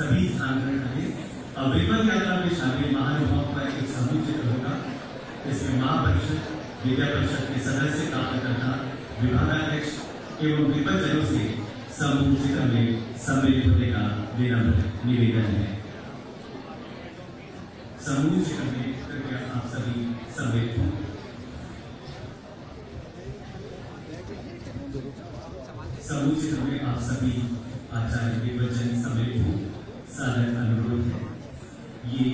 सभी ध्यान रखें। अब विपद यात्रा में शामिल महानुभाव का एक समूह चित्र होगा। इसमें महापरिषद, विद्या परिषद के सदस्य, कार्यकर्ता, विभागाध्यक्ष एवं विपदजनों से समूह चित्र में सम्मिलित होने का विनम्र निवेदन है। समूह चित्र में कृपया आप सभी सम्मिलित हों। समूह चित्र में आप सभी आचार्य विपदजन सम्मिलित हों। सादर अनुरोध है। ये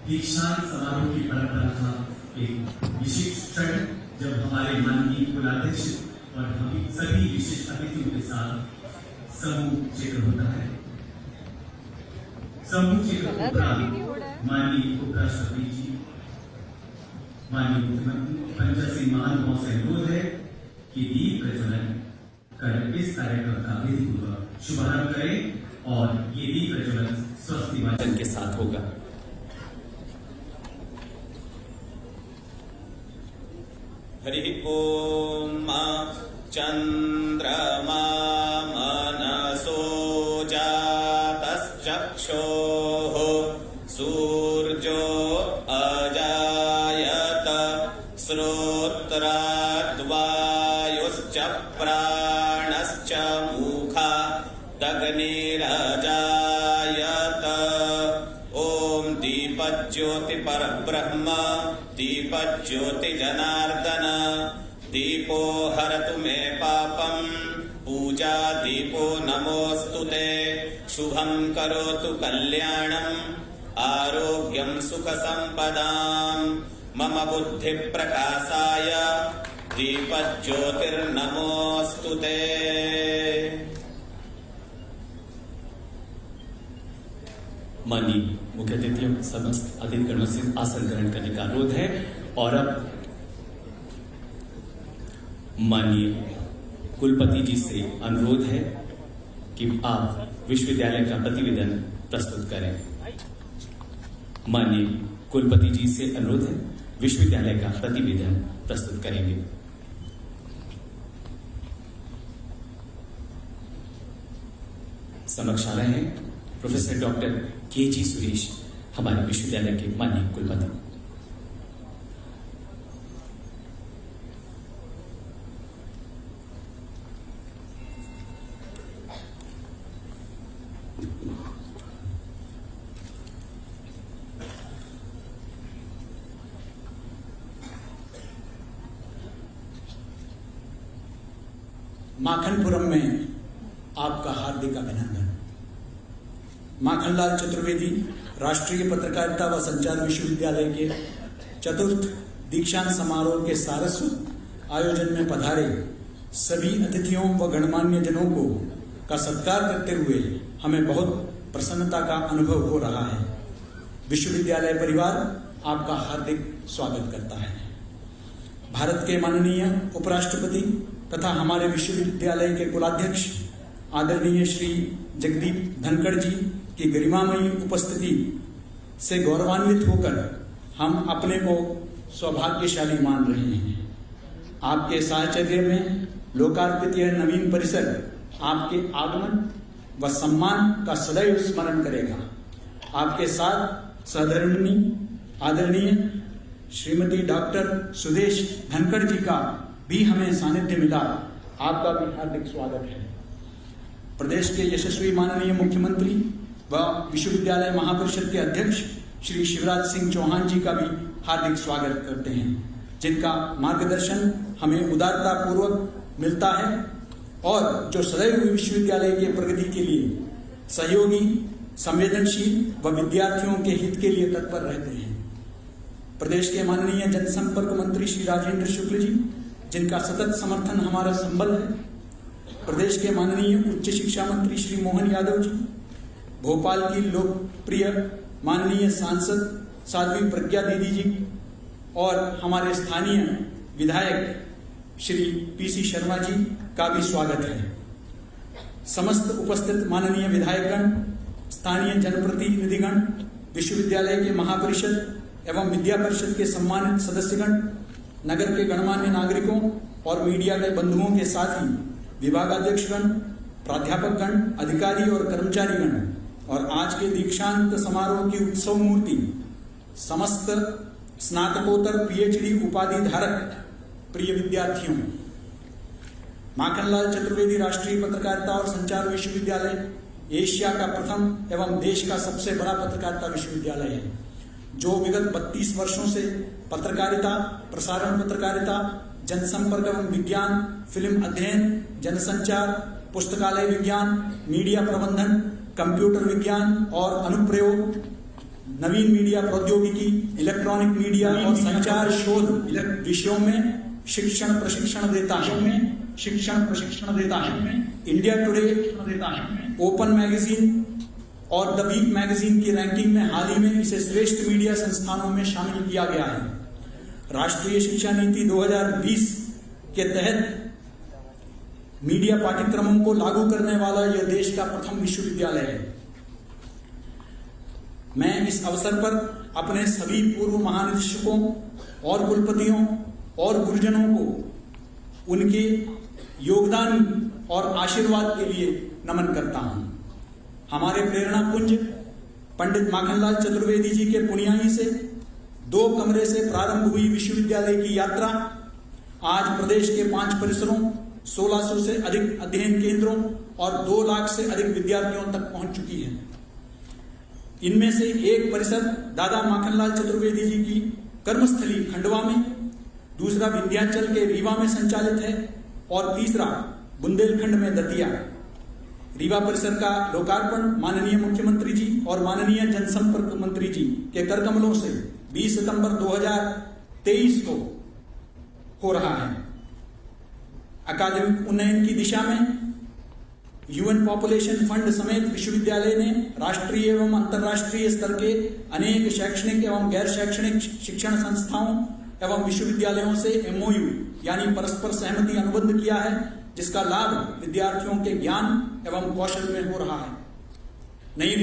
दीक्षांत समारोह की परंपरा का एक विशिष्ट क्षण, जब हमारे माननीय कुलाध्यक्ष और हम सभी विशिष्ट अतिथियों के साथ समूह चित्र होता है। समूह चित्र उपरांत माननीय उपराष्ट्रपति जी, माननीय मुख्यमंत्री पंजा सिंह महानुभाव से अनुरोध है कि दीप प्रज्वलन कर इस कार्यक्रम का विधिपूर्वक शुभारंभ करें और ये दीप प्रज्वलन स्वस्ति वाचन के साथ होगा। हरि ओम चंद्रमा मनसो जातश्चक्षोः सूर्यो अजायत श्रोत्राद् वायुश्च प्राणश्च मुखादग्निरजायत। ओम दीपज्योति परब्रह्म दीपज्योति जनार्दन दीपो हरतु मे पापम पूजा दीपो नमोस्तुते। शुभं करोतु कल्याणं आरोग्यं सुख संपदां मम बुद्धि प्रकाशाय दीपज्योतिर्नमोस्तुते। माननीय मुख्य अतिथियों, समस्त अतिथिगणों से आसन ग्रहण करने का अनुरोध है। और अब माननीय कुलपति जी से अनुरोध है कि आप विश्वविद्यालय का प्रतिवेदन प्रस्तुत करें। माननीय कुलपति जी से अनुरोध है, विश्वविद्यालय का प्रतिवेदन प्रस्तुत करेंगे। समक्ष आ रहे हैं प्रोफेसर डॉक्टर के.जी. सुरेश, हमारे विश्वविद्यालय के माननीय कुलपति। माखनपुरम में आपका हार्दिक अभिनंदन। माखनलाल चतुर्वेदी राष्ट्रीय पत्रकारिता व संचार विश्वविद्यालय के चतुर्थ दीक्षांत समारोह के सारस्वत आयोजन में पधारे सभी अतिथियों व गणमान्य जनों को का सत्कार करते हुए हमें बहुत प्रसन्नता का अनुभव हो रहा है। विश्वविद्यालय परिवार आपका हार्दिक स्वागत करता है। भारत के माननीय उपराष्ट्रपति तथा हमारे विश्वविद्यालय के कुलाध्यक्ष आदरणीय श्री जगदीप धनखड़ जी की गरिमामयी उपस्थिति से गौरवान्वित होकर हम अपने को सौभाग्यशाली मान रहे हैं। आपके साहचर्य में लोकार्पित यह नवीन परिसर आपके आगमन व सम्मान का सदैव स्मरण करेगा। आपके साथ सहधर्मिणी आदरणीय श्रीमती डॉक्टर सुदेश धनखड़ जी का भी हमें सानिध्य मिला। आपका भी हार्दिक स्वागत है। प्रदेश के यशस्वी माननीय मुख्यमंत्री व विश्वविद्यालय महापरिषद के अध्यक्ष श्री शिवराज सिंह चौहान जी का भी हार्दिक स्वागत करते हैं, जिनका मार्गदर्शन हमें उदारता पूर्वक मिलता है और जो सदैव विश्वविद्यालय के प्रगति के लिए सहयोगी, संवेदनशील व विद्यार्थियों के हित के लिए तत्पर रहते हैं। प्रदेश के माननीय जनसंपर्क मंत्री श्री राजेंद्र शुक्ल जी, जिनका सतत समर्थन हमारा संबल है। प्रदेश के माननीय उच्च शिक्षा मंत्री श्री मोहन यादव जी, भोपाल की लोकप्रिय माननीय सांसद साध्वी प्रज्ञा दीदी जी और हमारे स्थानीय विधायक श्री पीसी शर्मा जी का भी स्वागत है। समस्त उपस्थित माननीय विधायकगण, स्थानीय जनप्रतिनिधिगण, विश्वविद्यालय के महापरिषद एवं विद्या परिषद के सम्मानित सदस्यगण, नगर के गणमान्य नागरिकों और मीडिया के बंधुओं के साथ ही विभागाध्यक्षगण, प्राध्यापकगण, अधिकारी और कर्मचारीगण और आज के दीक्षांत समारोह की उत्सव मूर्ति समस्त स्नातकोत्तर पीएचडी उपाधि धारक प्रिय विद्यार्थियों, माखनलाल चतुर्वेदी राष्ट्रीय पत्रकारिता और संचार विश्वविद्यालय एशिया का प्रथम एवं देश का सबसे बड़ा पत्रकारिता विश्वविद्यालय है, जो विगत 32 वर्षों से पत्रकारिता, प्रसारण पत्रकारिता, जनसंपर्क एवं विज्ञान, फिल्म अध्ययन, जनसंचार, पुस्तकालय विज्ञान, मीडिया प्रबंधन, कंप्यूटर विज्ञान और अनुप्रयोग, नवीन मीडिया प्रौद्योगिकी, इलेक्ट्रॉनिक मीडिया और संचार शोध विषयों में शिक्षण प्रशिक्षण देता है। इंडिया टुडे, ओपन मैगजीन और द वीक मैगजीन की रैंकिंग में हाल ही में इसे श्रेष्ठ मीडिया संस्थानों में शामिल किया गया है। राष्ट्रीय शिक्षा नीति 2020 के तहत मीडिया पाठ्यक्रमों को लागू करने वाला यह देश का प्रथम विश्वविद्यालय है। मैं इस अवसर पर अपने सभी पूर्व महानिदेशकों और कुलपतियों और गुरुजनों को उनके योगदान और आशीर्वाद के लिए नमन करता हूं। हमारे प्रेरणा पुंज पंडित माखनलाल चतुर्वेदी जी के पुण्याई से 2 कमरे से प्रारंभ हुई विश्वविद्यालय की यात्रा आज प्रदेश के 5 परिसरों, 1600 से अधिक अध्ययन केंद्रों और 2 लाख से अधिक विद्यार्थियों तक पहुंच चुकी है। इनमें से एक परिसर दादा माखनलाल चतुर्वेदी जी की कर्मस्थली खंडवा में, दूसरा विंध्याचल के रीवा में संचालित है और तीसरा बुंदेलखंड में दतिया। रीवा परिसर का लोकार्पण माननीय मुख्यमंत्री जी और माननीय जनसंपर्क मंत्री जी के करकमलों से 20 सितंबर 2023 को हो रहा है। अकादमिक उन्नयन की दिशा में यूएन पॉपुलेशन फंड समेत विश्वविद्यालय ने राष्ट्रीय एवं अंतर्राष्ट्रीय स्तर के अनेक शैक्षणिक एवं गैर शैक्षणिक शिक्षण संस्थाओं एवं विश्वविद्यालयों से एमओयू यानी परस्पर सहमति अनुबंध किया है, जिसका लाभ विद्यार्थियों के ज्ञान एवं कौशल में हो रहा है। नई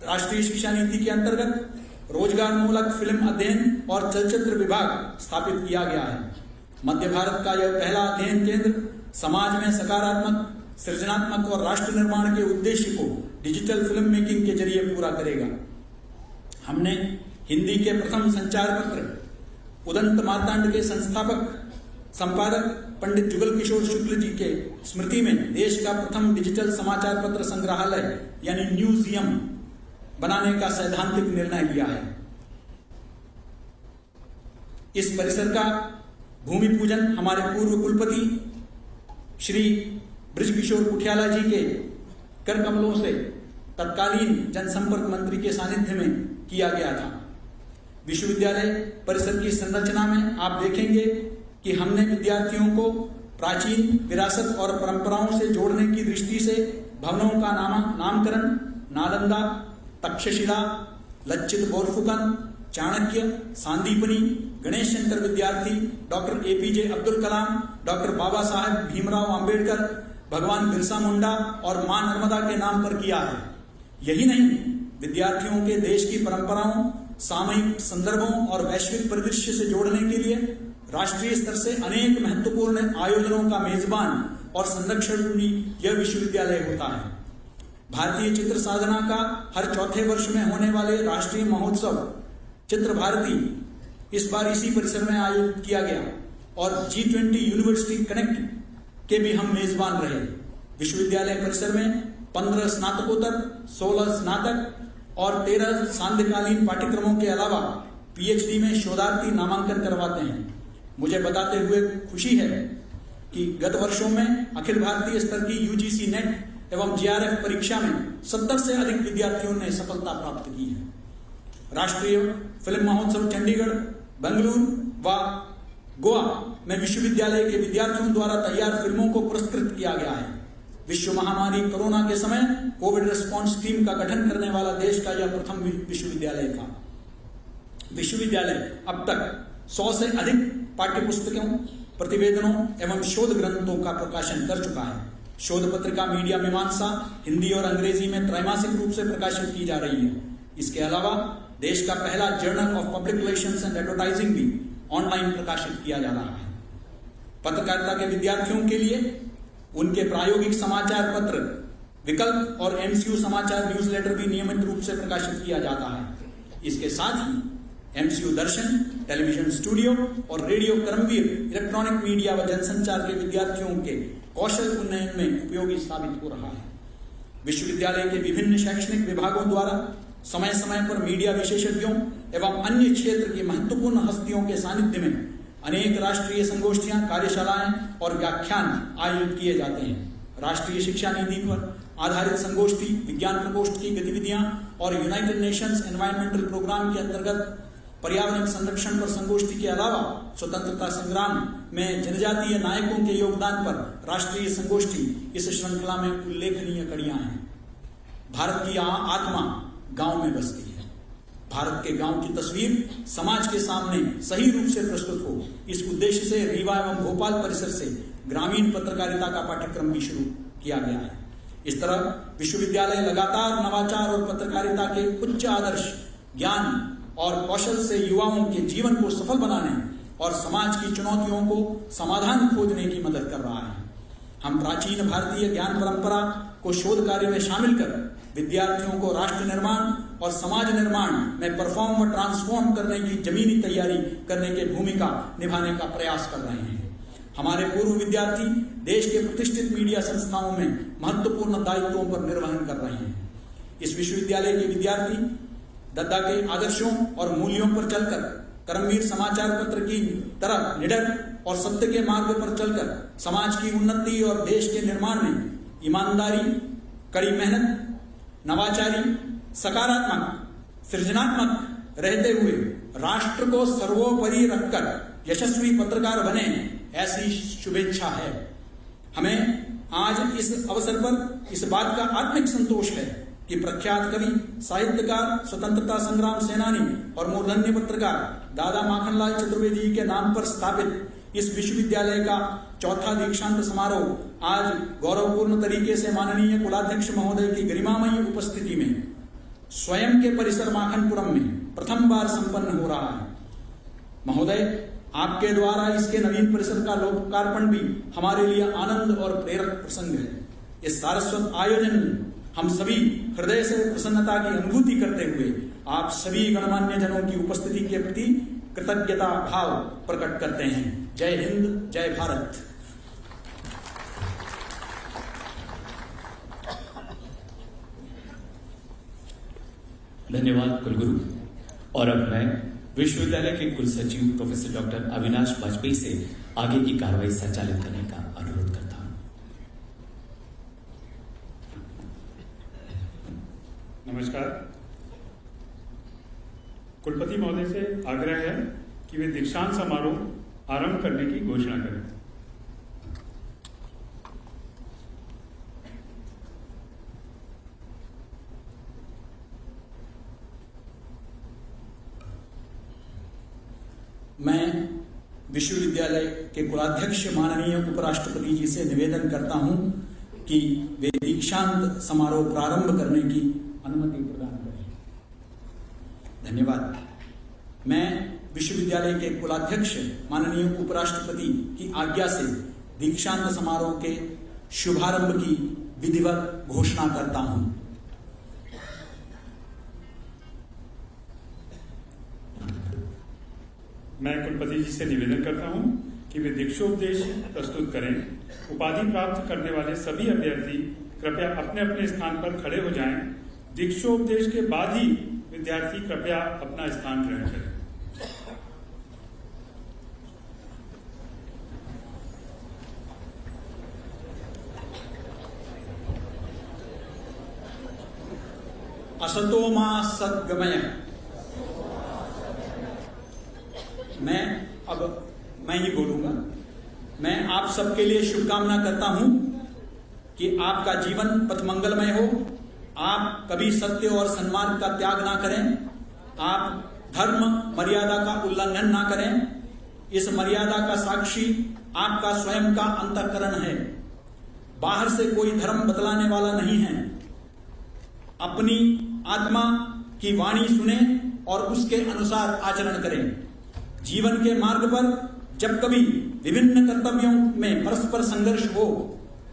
राष्ट्रीय शिक्षा नीति के अंतर्गत रोजगार मूलक फिल्म अध्ययन और चलचित्र विभाग स्थापित किया गया है। मध्य भारत का यह पहला अध्ययन केंद्र समाज में सकारात्मक, सृजनात्मक और राष्ट्र निर्माण के उद्देश्य को डिजिटल फिल्म मेकिंग के जरिए पूरा करेगा। हमने हिंदी के प्रथम संचार पत्र उदंत मार्तांड के संपादक पंडित जुगल किशोर शुक्ल जी के स्मृति में देश का प्रथम डिजिटल समाचार पत्र संग्रहालय यानी म्यूजियम बनाने का सैद्धांतिक निर्णय लिया है। इस परिसर का भूमि पूजन हमारे पूर्व कुलपति श्री बृजकिशोर पुठियाला जी के कर कमलों से तत्कालीन जनसंपर्क मंत्री के सानिध्य में किया गया था। विश्वविद्यालय परिसर की संरचना में आप देखेंगे कि हमने विद्यार्थियों को प्राचीन विरासत और परंपराओं से जोड़ने की दृष्टि से भवनों का नामकरण नालंदा, तक्षशिला, लच्चित बोरफुकन, चाणक्य, सांदीपनी, गणेश शंकर विद्यार्थी, doctor APJ Abdul Kalam, doctor Baba Saheb Bhimrao Ambedkar, भगवान बिरसा मुंडा और मां नर्मदा के नाम पर किया है। यही नहीं, विद्यार्थियों के देश की परंपराओं, सामयिक संदर्भों और वैश्विक परिदृश्य से जोड़ने के लिए राष्ट्रीय स्तर से अनेक महत्वपूर्ण आयोजनों का मेजबान और संरक्षण भी यह विश्वविद्यालय होता है। भारतीय चित्र साधना का हर चौथे वर्ष में होने वाले राष्ट्रीय महोत्सव चित्र भारती इस बार इसी परिसर में आयोजित किया गया और G20 यूनिवर्सिटी कनेक्ट के भी हम मेजबान रहे। विश्वविद्यालय परिसर में 15 स्नातकोत्तर, 16 स्नातक और 13 सांध्यकालीन पाठ्यक्रमों के अलावा पीएचडी में शोधार्थी नामांकन करवाते हैं। मुझे बताते हुए खुशी है कि गत वर्षों में अखिल भारतीय स्तर की यूजीसी नेट एवं जेआरएफ परीक्षा में 70 से अधिक विद्यार्थियों ने सफलता प्राप्त की है। राष्ट्रीय फिल्म महोत्सव चंडीगढ़, बेंगलुरु व गोवा में विश्वविद्यालय के विद्यार्थियों द्वारा तैयार फिल्मों को पुरस्कृत किया गया है। विश्व महामारी कोरोना के समय कोविड रिस्पांस टीम का गठन करने वाला देश का यह प्रथम विश्वविद्यालय था। विश्वविद्यालय अब तक 100 से अधिक पाठ्य पुस्तकों, प्रतिवेदनों एवं शोध ग्रंथों का प्रकाशन कर चुका है। शोध पत्रिका मीडिया मीमांसा हिंदी और अंग्रेजी में त्रैमासिक रूप से प्रकाशित की जा रही है। इसके अलावा देश का पहला journal of public relations and advertising भी ऑनलाइन प्रकाशित किया जा रहा है। पत्रकारिता के विद्यार्थियों के लिए उनके प्रायोगिक समाचार पत्र विकल्प और एमसीयू समाचार न्यूज़लेटर भी नियमित रूप से प्रकाशित किया जाता है। इसके साथ ही एमसीयू दर्शन, टेलीविजन स्टूडियो और रेडियो कर्मवीर इलेक्ट्रॉनिक मीडिया व जनसंचार के विद्यार्थियों के कौशल उन्नयन में उपयोगी साबित हो रहा है। विश्वविद्यालय के विभिन्न शैक्षणिक विभागों द्वारा समय समय पर मीडिया विशेषज्ञों एवं अन्य क्षेत्र की महत्वपूर्ण हस्तियों के सानिध्य में अनेक राष्ट्रीय संगोष्ठियां, कार्यशालाएं और व्याख्यान आयोजित किए जाते हैं। राष्ट्रीय शिक्षा नीति पर आधारित संगोष्ठी, विज्ञान प्रकोष्ठ की गतिविधियां और यूनाइटेड नेशंस एनवायरमेंटल प्रोग्राम के अंतर्गत पर्यावरण संरक्षण पर संगोष्ठी के अलावा स्वतंत्रता संग्राम में जनजातीय नायकों के योगदान पर राष्ट्रीय संगोष्ठी इस श्रृंखला में उल्लेखनीय कड़ियां हैं। भारत की आत्मा गांव में बसती है। भारत के गांव की तस्वीर समाज के सामने सही रूप से प्रस्तुत हो, इस उद्देश्य से रीवा एवं भोपाल परिसर से ग्रामीण पत्रकारिता का पाठ्यक्रम भी शुरू किया गया है। इस तरह विश्वविद्यालय लगातार नवाचार और पत्रकारिता के उच्च आदर्श, ज्ञान और कौशल से युवाओं के जीवन को सफल बनाने और समाज की चुनौतियों को समाधान खोजने की मदद कर रहा है। हम प्राचीन भारतीय ज्ञान परंपरा को शोध कार्य में शामिल कर विद्यार्थियों को राष्ट्र निर्माण और समाज निर्माण में परफॉर्म व ट्रांसफॉर्म करने की जमीनी तैयारी करने की भूमिका निभाने का प्रयास कर रहे हैं। हमारे पूर्व विद्यार्थी देश के प्रतिष्ठित मीडिया संस्थाओं में महत्वपूर्ण दायित्वों पर निर्वहन कर रहे हैं। इस विश्वविद्यालय के विद्यार्थी दद्दा के आदर्शों और मूल्यों पर चलकर कर्मवीर समाचार पत्र की तरह निडर और सत्य के मार्ग पर चलकर समाज की उन्नति और देश के निर्माण में ईमानदारी, कड़ी मेहनत, नवाचारी, सकारात्मक, सृजनात्मक रहते हुए राष्ट्र को सर्वोपरि रखकर यशस्वी पत्रकार बने, ऐसी शुभेच्छा है। हमें आज इस अवसर पर इस बात का आत्मिक संतोष है कि प्रख्यात कवि, साहित्यकार, स्वतंत्रता संग्राम सेनानी और मूर्धन्य पत्रकार दादा माखनलाल चतुर्वेदी जी के नाम पर स्थापित इस विश्वविद्यालय का चौथा दीक्षांत समारोह आज गौरवपूर्ण तरीके से माननीय कुलाध्यक्ष महोदय की गरिमामयी उपस्थिति में स्वयं के परिसर माखनपुरम में प्रथम बार संपन्न हो रहा है। महोदय, आपके द्वारा इसके नवीन परिसर का लोकार्पण भी हमारे लिए आनंद और प्रेरक प्रसंग है। इस सारस्वत आयोजन में हम सभी हृदय से प्रसन्नता की अनुभूति करते हुए आप सभी गणमान्य जनों की उपस्थिति के प्रति कृतज्ञता भाव प्रकट करते हैं। जय हिंद, जय भारत। धन्यवाद कुलगुरु। और अब मैं विश्वविद्यालय के कुल सचिव प्रोफेसर डॉक्टर अविनाश वाजपेयी से आगे की कार्रवाई संचालित करने का अनुरोध करता हूं। नमस्कार। कुलपति महोदय से आग्रह है कि वे दीक्षांत समारोह आरंभ करने की घोषणा करें। मैं विश्वविद्यालय के कुलाध्यक्ष माननीय उपराष्ट्रपति जी से निवेदन करता हूं कि वे दीक्षांत समारोह प्रारंभ करने की अनुमति प्रदान करें। धन्यवाद। मैं विश्वविद्यालय के कुलाध्यक्ष माननीय उपराष्ट्रपति की आज्ञा से दीक्षांत समारोह के शुभारंभ की विधिवत घोषणा करता हूं। मैं कुलपति जी से निवेदन करता हूं कि वे दीक्षोपदेश प्रस्तुत करें। उपाधि प्राप्त करने वाले सभी अभ्यर्थी कृपया अपने अपने स्थान पर खड़े हो जाएं। दीक्षोपदेश के बाद ही विद्यार्थी कृपया अपना स्थान ग्रहण करें। असतो मा सद्गमय। मैं ही बोलूंगा। मैं आप सबके लिए शुभकामना करता हूं कि आपका जीवन पथमंगलमय हो। आप कभी सत्य और सन्मार्ग का त्याग ना करें। आप धर्म मर्यादा का उल्लंघन ना करें। इस मर्यादा का साक्षी आपका स्वयं का अंतःकरण है। बाहर से कोई धर्म बतलाने वाला नहीं है। अपनी आत्मा की वाणी सुने और उसके अनुसार आचरण करें। जीवन के मार्ग पर जब कभी विभिन्न कर्तव्यों में परस्पर संघर्ष हो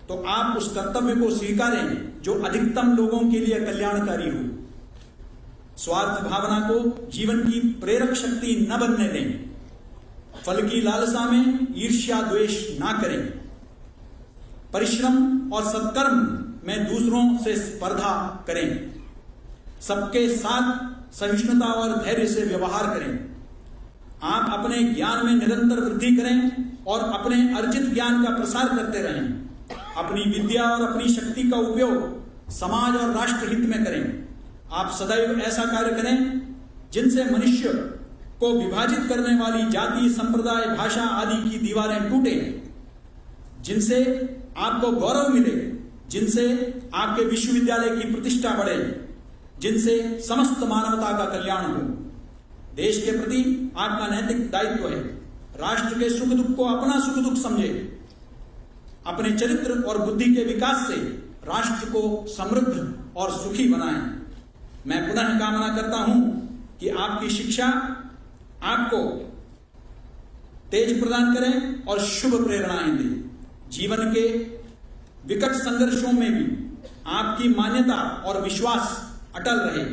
तो आप उस कर्तव्य को स्वीकारें जो अधिकतम लोगों के लिए कल्याणकारी हो। स्वार्थ भावना को जीवन की प्रेरक शक्ति न बनने दें। फल की लालसा में ईर्ष्या द्वेष ना करें। परिश्रम और सत्कर्म में दूसरों से स्पर्धा करें। सबके साथ सहिष्णुता और धैर्य से व्यवहार करें। आप अपने ज्ञान में निरंतर वृद्धि करें और अपने अर्जित ज्ञान का प्रसार करते रहें। अपनी विद्या और अपनी शक्ति का उपयोग समाज और राष्ट्र हित में करें। आप सदैव ऐसा कार्य करें जिनसे मनुष्य को विभाजित करने वाली जाति, संप्रदाय, भाषा आदि की दीवारें टूटे, जिनसे आपको गौरव मिले, जिनसे आपके विश्वविद्यालय की प्रतिष्ठा बढ़े, जिनसे समस्त मानवता का कल्याण हो। देश के प्रति आपका नैतिक दायित्व है। राष्ट्र के सुख दुख को अपना सुख दुख समझे। अपने चरित्र और बुद्धि के विकास से राष्ट्र को समृद्ध और सुखी बनाएं। मैं पुनः कामना करता हूं कि आपकी शिक्षा आपको तेज प्रदान करें और शुभ प्रेरणाएं दे। जीवन के विकट संघर्षों में भी आपकी मान्यता और विश्वास अटल रहे।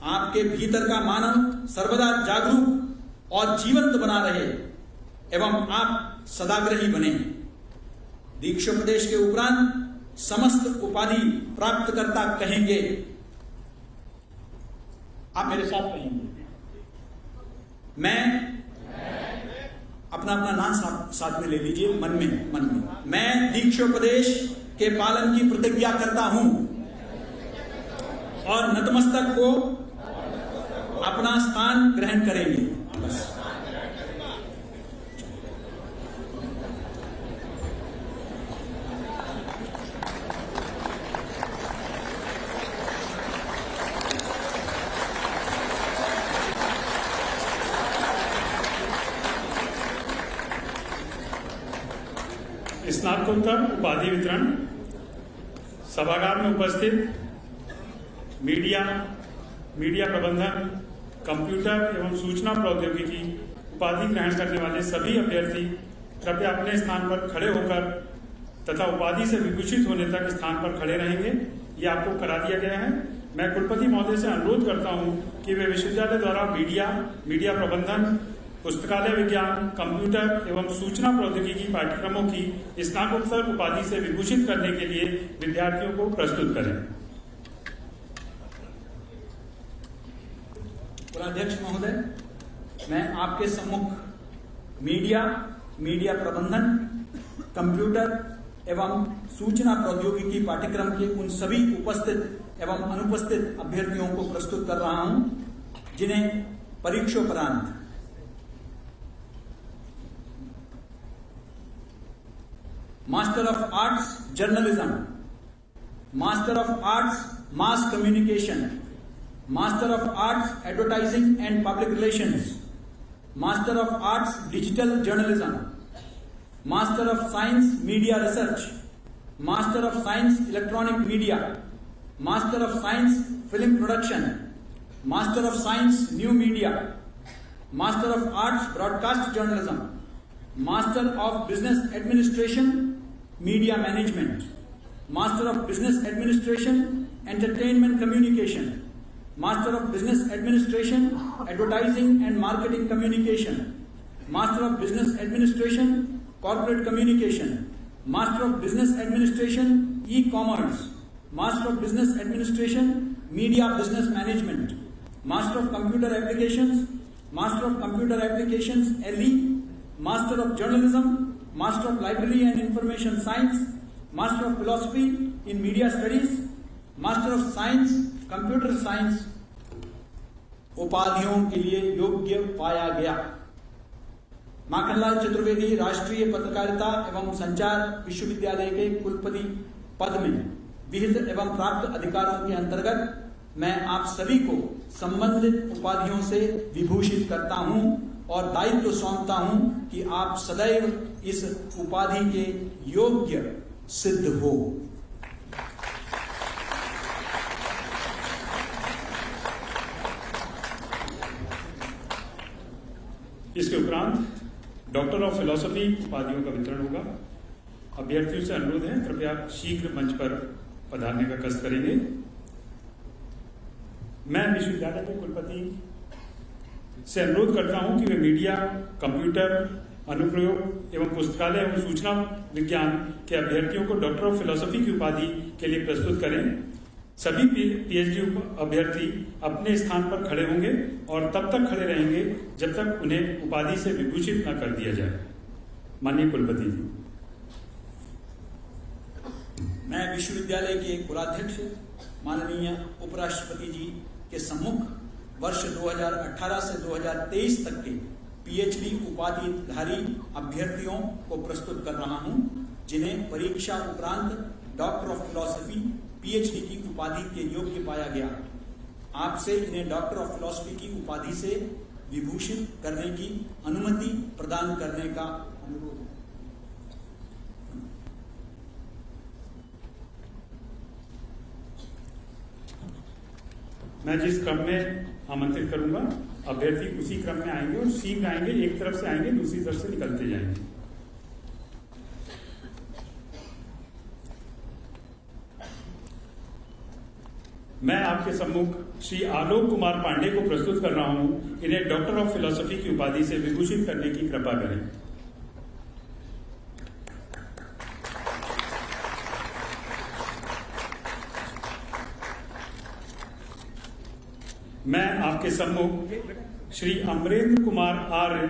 आपके भीतर का मानव सर्वदा जागरूक और जीवंत बना रहे एवं आप सदाग्रही बने। दीक्षोपदेश के उपरांत समस्त उपाधि प्राप्तकर्ता कहेंगे। आप मेरे साथ कहेंगे, मैं अपना नाम साथ में ले लीजिए, मन में मैं दीक्षोपदेश के पालन की प्रतिज्ञा करता हूं और नतमस्तक हो अपना स्थान ग्रहण करेंगे। बस स्नातकोत्तर उपाधि वितरण। सभागार में उपस्थित मीडिया प्रबंधन, कंप्यूटर एवं सूचना प्रौद्योगिकी उपाधि ग्रहण करने वाले सभी अभ्यर्थी कृपया अपने स्थान पर खड़े होकर तथा उपाधि से विभूषित होने तक स्थान पर खड़े रहेंगे। ये आपको करा दिया गया है। मैं कुलपति महोदय से अनुरोध करता हूं कि वे विश्वविद्यालय द्वारा मीडिया प्रबंधन, पुस्तकालय विज्ञान, कंप्यूटर एवं सूचना प्रौद्योगिकी पाठ्यक्रमों की स्नातकोत्तर उपाधि से विभूषित करने के लिए विद्यार्थियों को प्रस्तुत करें। कुलाध्यक्ष महोदय, मैं आपके सम्मुख मीडिया प्रबंधन, कंप्यूटर एवं सूचना प्रौद्योगिकी पाठ्यक्रम के उन सभी उपस्थित एवं अनुपस्थित अभ्यर्थियों को प्रस्तुत कर रहा हूं जिन्हें परीक्षोपरांत master of arts journalism, master of arts mass communication, master of arts advertising and public relations, master of arts digital journalism, master of science media research, master of science electronic media, master of science film production, master of science new media, master of arts broadcast journalism, master of business administration media management, master of business administration entertainment communication, master of business administration advertising and marketing communication, master of business administration corporate communication, master of business administration e commerce, master of business administration media business management, master of computer applications, master of computer applications LE, master of journalism, master of library and information science, master of philosophy in media studies, master of science computer science उपाधियों के लिए योग्य पाया गया। माखनलाल चतुर्वेदी राष्ट्रीय पत्रकारिता एवं संचार विश्वविद्यालय के कुलपति पद में विहित एवं प्राप्त अधिकारों के अंतर्गत मैं आप सभी को संबंधित उपाधियों से विभूषित करता हूं और दायित्व सौंपता हूं कि आप सदैव इस उपाधि के योग्य सिद्ध हो। इसके उपरांत डॉक्टर ऑफ फिलॉसफी उपाधियों का वितरण होगा। अभ्यर्थियों से अनुरोध है कृपया शीघ्र मंच पर पधारने का कष्ट करेंगे। मैं विश्वविद्यालय के कुलपति से अनुरोध करता हूं कि वे मीडिया, कंप्यूटर, अनुप्रयोग एवं पुस्तकालय एवं सूचना विज्ञान के अभ्यर्थियों को डॉक्टर ऑफ फिलॉसफी की उपाधि के लिए प्रस्तुत करें। सभी पीएचडी अभ्यर्थी अपने स्थान पर खड़े होंगे और तब तक खड़े रहेंगे जब तक उन्हें उपाधि से विभूषित न कर दिया जाए। माननीय कुलपति जी। मैं विश्वविद्यालय के कुलाध्यक्ष माननीय उपराष्ट्रपति जी के सम्मुख वर्ष 2018 से 2023 तक के पीएचडी उपाधिधारी अभ्यर्थियों को प्रस्तुत कर रहा हूं, जिन्हें परीक्षा उपरांत डॉक्टर ऑफ फिलॉसफी पीएचडी की उपाधि के योग्य पाया गया। आपसे इन्हें डॉक्टर ऑफ फिलॉसफी की उपाधि से विभूषित करने की अनुमति प्रदान करने का अनुरोध है। मैं जिस क्रम में आमंत्रित करूंगा अभ्यर्थी उसी क्रम में आएंगे और शीघ्र आएंगे, एक तरफ से आएंगे दूसरी तरफ से निकलते जाएंगे। मैं आपके सम्मुख श्री आलोक कुमार पांडे को प्रस्तुत कर रहा हूं। इन्हें डॉक्टर ऑफ फिलॉसफी की उपाधि से विभूषित करने की कृपा करें। मैं आपके सम्मुख श्री अमरेंद्र कुमार आर्य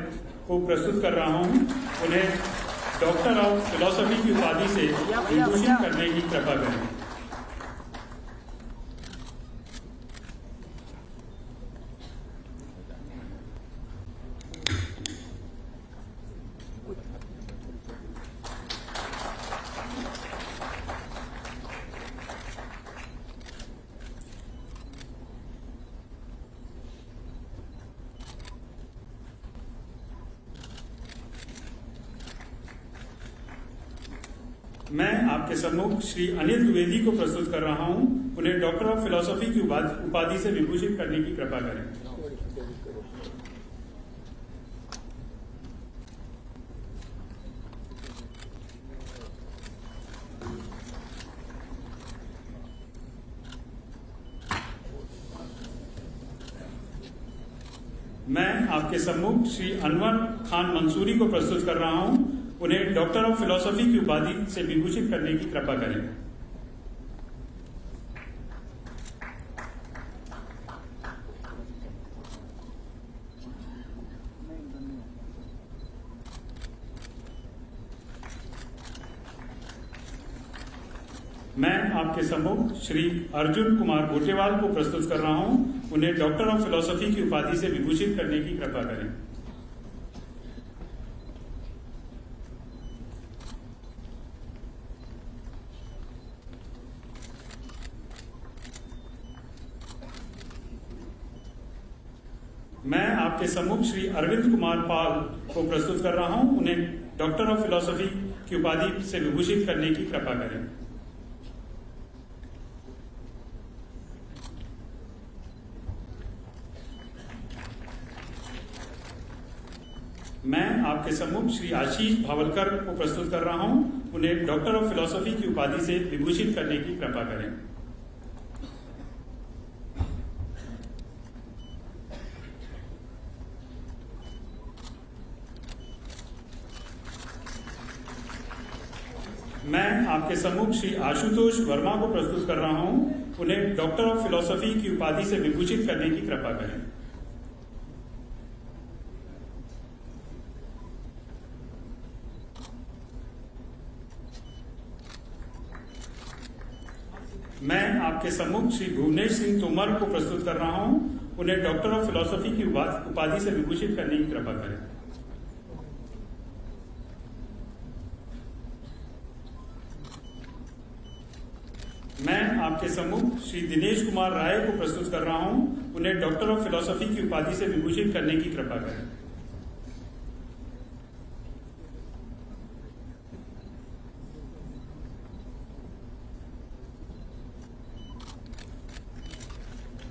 को प्रस्तुत कर रहा हूं। उन्हें डॉक्टर ऑफ फिलॉसफी की उपाधि से विभूषित करने की कृपा करें। मैं आपके सम्मुख श्री अनिल द्विवेदी को प्रस्तुत कर रहा हूं। उन्हें डॉक्टर ऑफ फिलॉसफी की उपाधि से विभूषित करने की कृपा करें। मैं आपके सम्मुख श्री अनवर खान मंसूरी को प्रस्तुत कर रहा हूं। उन्हें डॉक्टर ऑफ फिलॉसफी की उपाधि से विभूषित करने की कृपा करें। मैं आपके सम्मुख श्री अर्जुन कुमार गोटेवाल को प्रस्तुत कर रहा हूं। उन्हें डॉक्टर ऑफ फिलॉसफी की उपाधि से विभूषित करने की कृपा करें। मैं आपके सम्मुख श्री अरविंद कुमार पाल को प्रस्तुत कर रहा हूं। उन्हें डॉक्टर ऑफ फिलॉसफी की उपाधि से विभूषित करने की कृपा करें। मैं आपके सम्मुख श्री आशीष भावलकर को प्रस्तुत कर रहा हूं। उन्हें डॉक्टर ऑफ फिलॉसफी की उपाधि से विभूषित करने की कृपा करें। मैं आपके सम्मुख श्री आशुतोष वर्मा को प्रस्तुत कर रहा हूं। उन्हें डॉक्टर ऑफ फिलॉसफी की उपाधि से विभूषित करने की कृपा करें। मैं आपके सम्मुख श्री भुवनेश सिंह तोमर को प्रस्तुत कर रहा हूं। उन्हें डॉक्टर ऑफ फिलॉसफी की उपाधि से विभूषित करने की कृपा करें। मैं आपके सम्मुख श्री दिनेश कुमार राय को प्रस्तुत कर रहा हूं। उन्हें डॉक्टर ऑफ फिलॉसफी की उपाधि से विभूषित करने की कृपा करें।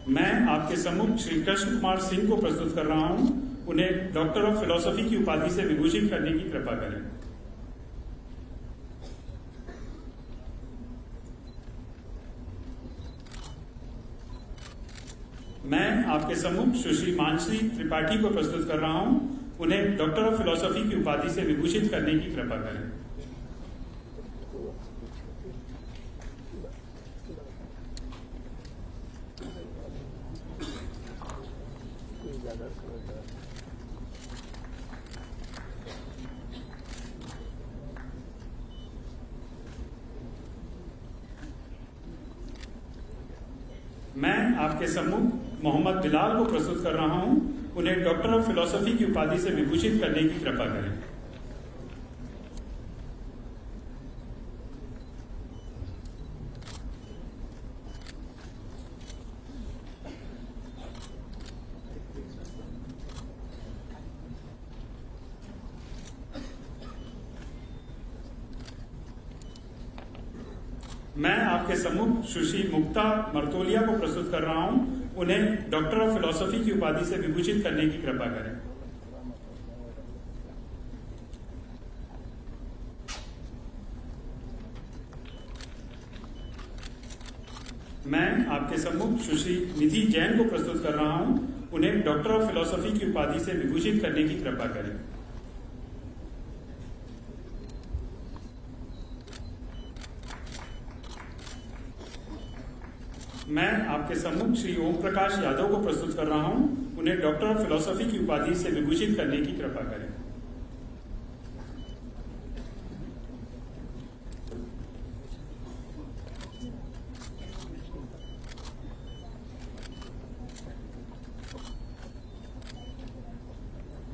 मैं आपके सम्मुख श्री कृष्ण कुमार सिंह को प्रस्तुत कर रहा हूं। उन्हें डॉक्टर ऑफ फिलॉसफी की उपाधि से विभूषित करने की कृपा करें। मैं आपके सम्मुख सुश्री मानसी त्रिपाठी को प्रस्तुत कर रहा हूं। उन्हें डॉक्टर ऑफ फिलॉसफी की उपाधि से विभूषित करने की कृपा करें। मैं आपके सम्मुख मोहम्मद बिलाल को प्रस्तुत कर रहा हूं। उन्हें डॉक्टर ऑफ फिलॉसफी की उपाधि से विभूषित करने की कृपा करें। मैं आपके सम्मुख सुश्री मुक्ता मर्तोलिया को प्रस्तुत कर रहा हूं। उन्हें डॉक्टर ऑफ फिलॉसफी की उपाधि से विभूषित करने की कृपा करें। मैं आपके सम्मुख सुश्री निधि जैन को प्रस्तुत कर रहा हूं। उन्हें डॉक्टर ऑफ फिलॉसफी की उपाधि से विभूषित करने की कृपा करें। मैं आपके सम्मुख श्री ओम प्रकाश यादव को प्रस्तुत कर रहा हूं। उन्हें डॉक्टर ऑफ फिलॉसफी की उपाधि से विभूषित करने की कृपा करें।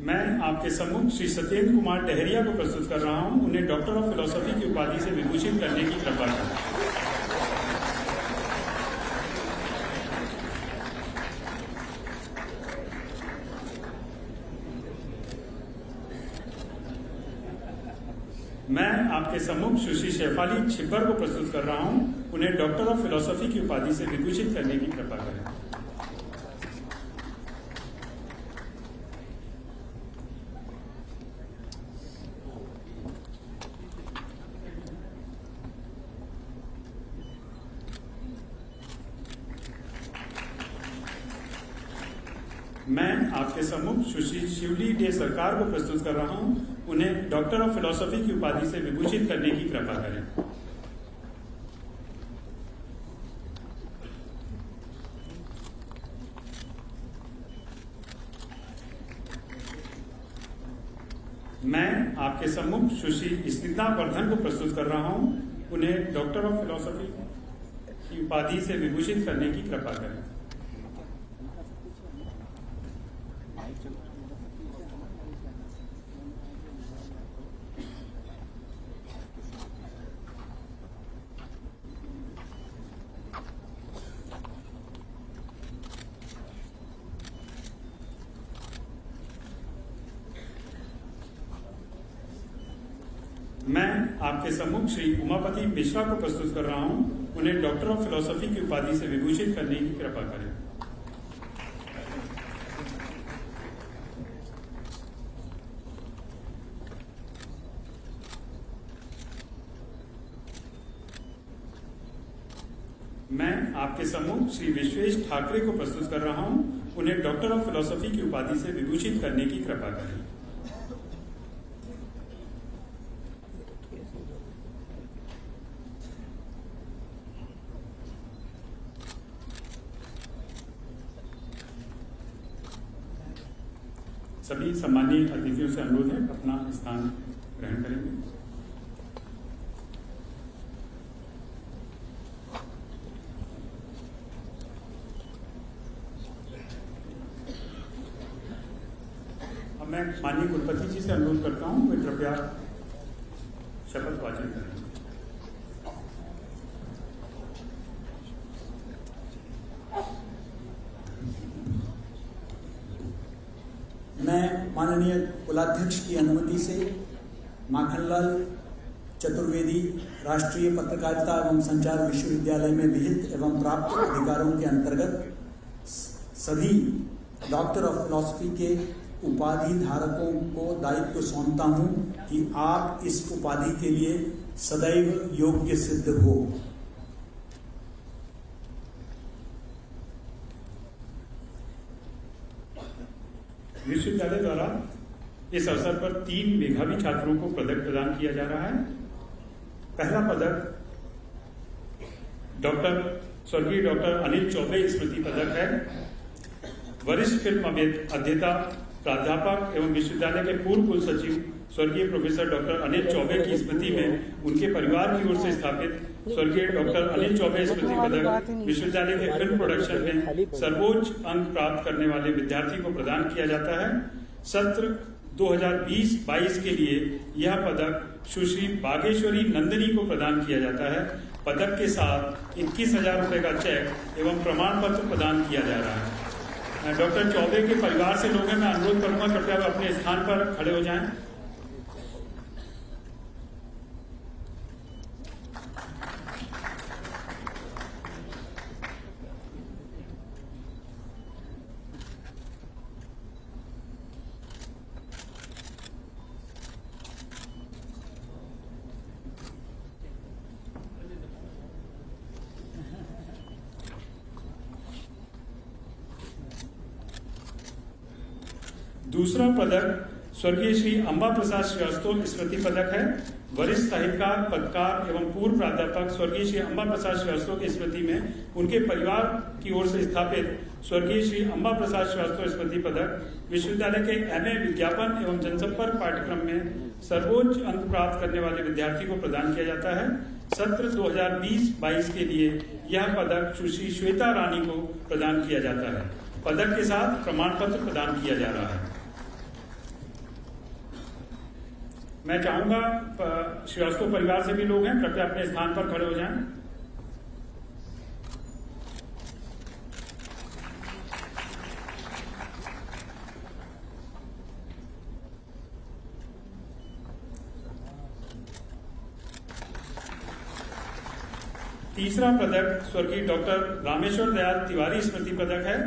मैं आपके सम्मुख श्री सत्येंद्र कुमार टहरिया को प्रस्तुत कर रहा हूं। उन्हें डॉक्टर ऑफ फिलॉसफी की उपाधि से विभूषित करने की कृपा करें। मैं आपके सम्मुख सुश्री शेफाली छिब्बर को प्रस्तुत कर रहा हूं। उन्हें डॉक्टर ऑफ फिलॉसफी की उपाधि से विभूषित करने की कृपा करें। मैं आपके सम्मुख सुश्री शिवली डे सरकार को प्रस्तुत कर रहा हूं। उन्हें डॉक्टर ऑफ फिलॉसफी की उपाधि से विभूषित करने की कृपा करें। मैं आपके सम्मुख सुश्री स्निग्धा वर्धन को प्रस्तुत कर रहा हूं। उन्हें डॉक्टर ऑफ फिलॉसफी की उपाधि से विभूषित करने की कृपा करें। मैं आपके सम्मुख श्री उमापति मिश्रा को प्रस्तुत कर रहा हूं। उन्हें डॉक्टर ऑफ फिलॉसफी की उपाधि से विभूषित करने की कृपा करें। मैं आपके सम्मुख श्री विश्वेश ठाकरे को प्रस्तुत कर रहा हूं। उन्हें डॉक्टर ऑफ फिलॉसफी की उपाधि से विभूषित करने की कृपा करें। सभी सम्मानीय अतिथियों से अनुरोध है अपना स्थान ग्रहण करेंगे। अब मैं माननीय कुलपति जी से अनुरोध करता हूं वे कृपया शपथ वाचन करें। मैं माननीय कुलाध्यक्ष की अनुमति से माखनलाल चतुर्वेदी राष्ट्रीय पत्रकारिता एवं संचार विश्वविद्यालय में विहित एवं प्राप्त अधिकारों के अंतर्गत सभी डॉक्टर ऑफ फिलॉसफी के उपाधि धारकों को दायित्व सौंपता हूं कि आप इस उपाधि के लिए सदैव योग्य सिद्ध हो। विश्वविद्यालय द्वारा इस अवसर पर 3 मेधावी छात्रों को पदक प्रदान किया जा रहा है। पहला पदक स्वर्गीय डॉक्टर अनिल चौबे स्मृति पदक है। वरिष्ठ फिल्म अभिनेता, प्राध्यापक एवं विश्वविद्यालय के पूर्व कुल सचिव स्वर्गीय प्रोफेसर डॉक्टर अनिल चौबे की स्मृति में उनके परिवार की ओर से स्थापित स्वर्गीय डॉक्टर अनिल चौबे स्मृति पदक विश्वविद्यालय के फिल्म प्रोडक्शन में सर्वोच्च अंक प्राप्त करने वाले विद्यार्थी को प्रदान किया जाता है। सत्र 2020-22 के लिए यह पदक सुश्री बागेश्वरी नंदिनी को प्रदान किया जाता है। पदक के साथ 21,000 रुपए का चेक एवं प्रमाण पत्र प्रदान किया जा रहा है। डॉक्टर चौबे के परिवार से लोग हैं, मैं अनुरोध करूंगा कृपया अपने स्थान पर खड़े हो जाएं। दूसरा पदक स्वर्गीय श्री अंबा प्रसाद श्रीवास्तव स्मृति पदक है। वरिष्ठ साहित्यकार, पत्रकार एवं पूर्व प्राध्यापक स्वर्गीय श्री अंबा प्रसाद श्रीवास्तव की स्मृति में उनके परिवार की ओर से स्थापित स्वर्गीय श्री अंबा प्रसाद श्रीवास्तव स्मृति पदक विश्वविद्यालय के MA विज्ञापन एवं जनसंपर्क पाठ्यक्रम में सर्वोच्च अंक प्राप्त करने वाले विद्यार्थी को प्रदान किया जाता है। सत्र 2020-22 के लिए यह पदक सुश्री श्वेता रानी को प्रदान किया जाता है। पदक के साथ प्रमाण पत्र प्रदान किया जा रहा है। मैं चाहूंगा श्रीवास्तव परिवार से भी लोग हैं, कृपया अपने स्थान पर खड़े हो जाएं। तीसरा पदक स्वर्गीय डॉक्टर रामेश्वर दयाल तिवारी स्मृति पदक है।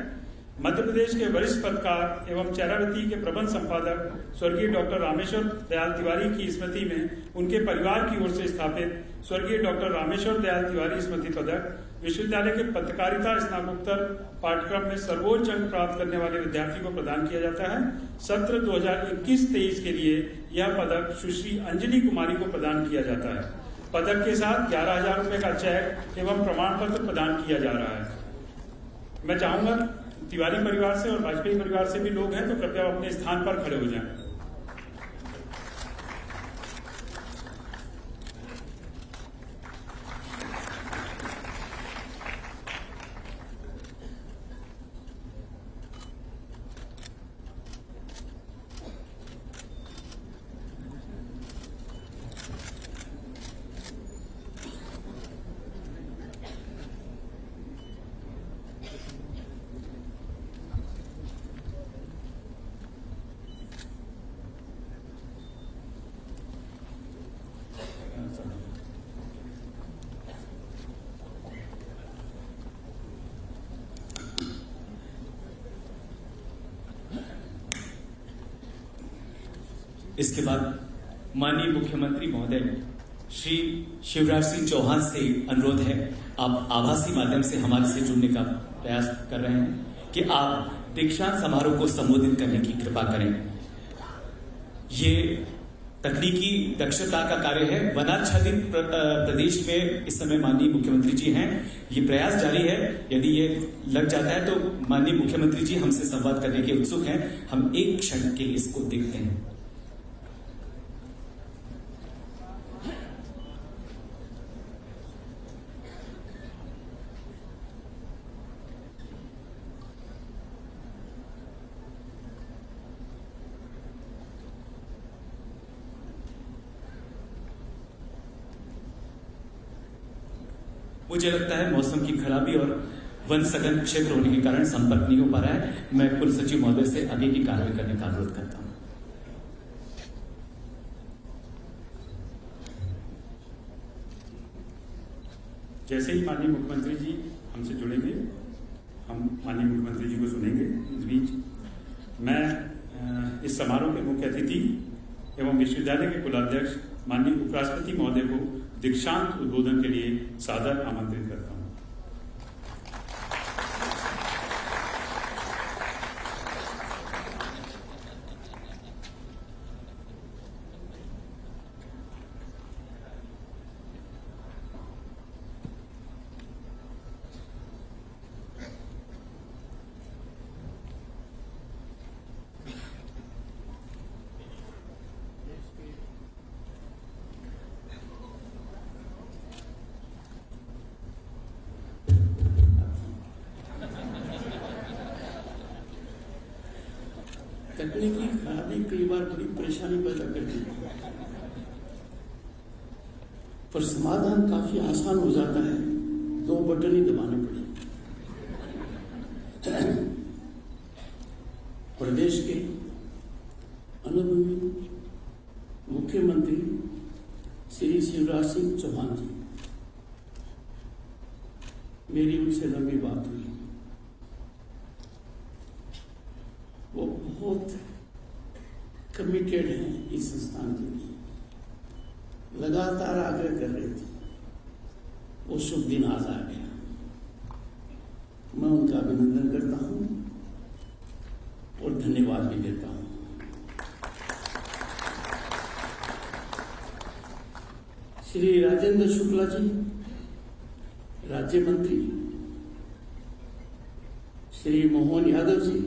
मध्य प्रदेश के वरिष्ठ पत्रकार एवं चेरावती के प्रबंध संपादक स्वर्गीय डॉक्टर रामेश्वर दयाल तिवारी की स्मृति में उनके परिवार की ओर से स्थापित स्वर्गीय डॉक्टर रामेश्वर दयाल तिवारी स्मृति पदक विश्वविद्यालय के पत्रकारिता स्नातकोत्तर पाठ्यक्रम में सर्वोच्च अंक प्राप्त करने वाले विद्यार्थी को प्रदान किया जाता है। सत्र 2021-23 के लिए यह पदक सुश्री अंजलि कुमारी को प्रदान किया जाता है। पदक के साथ 11,000 रुपए का चेक एवं प्रमाण पत्र प्रदान किया जा रहा है। मैं चाहूंगा तिवारी परिवार से और वाजपेयी परिवार से भी लोग हैं, तो कृपया अपने स्थान पर खड़े हो जाएं। इसके बाद माननीय मुख्यमंत्री महोदय श्री शिवराज सिंह चौहान से अनुरोध है, आप आभासी माध्यम से हमारे से जुड़ने का प्रयास कर रहे हैं कि आप दीक्षांत समारोह को संबोधित करने की कृपा करें। ये तकनीकी दक्षता का कार्य है। वनाच्छादित प्रदेश में इस समय माननीय मुख्यमंत्री जी हैं, ये प्रयास जारी है। यदि ये लग जाता है तो माननीय मुख्यमंत्री जी हमसे संवाद करने के उत्सुक हैं। हम एक क्षण के लिए इसको देखते हैं। मुझे लगता है मौसम की खराबी और वन सघन क्षेत्र होने के कारण संपर्क नहीं हो पा रहा है। मैं कुल सचिव महोदय से आगे की कार्रवाई करने का अनुरोध करता हूं। जैसे ही माननीय मुख्यमंत्री जी हमसे जुड़ेंगे, हम माननीय मुख्यमंत्री जी को सुनेंगे। इस बीच मैं इस समारोह के मुख्य अतिथि एवं विश्वविद्यालय के कुलाध्यक्ष माननीय उपराष्ट्रपति महोदय को दीक्षांत उद्बोधन के लिए सादर आमंत्रित करता हूं। तकनीकी खराबी कई बार बड़ी परेशानी पैदा करती है, पर समाधान काफी आसान हो जाता है। 2 बटन ही दबाने पड़े। प्रदेश के अनुभवी मुख्यमंत्री श्री शिवराज सिंह चौहान जी, मेरी उनसे लंबी बात हुई। वो बहुत कमिटेड हैं इस संस्थान के लिए, लगातार आग्रह कर रहे थे। वो शुभ दिन आज आ गया। मैं उनका अभिनंदन करता हूं और धन्यवाद भी देता हूं। श्री राजेंद्र शुक्ला जी, राज्य मंत्री, श्री मोहन यादव जी,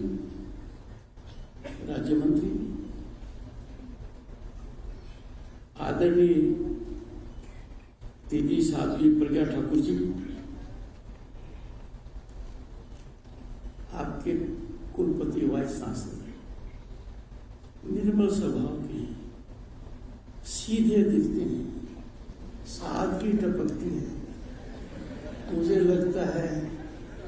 राज्य मंत्री, आदरणीय दीदी साध्वी प्रज्ञा ठाकुर जी, आपके कुलपति वाइस चांसलर निर्मल स्वभाव के हैं, सीधे दिखते हैं, सादगी टपकती है। मुझे लगता है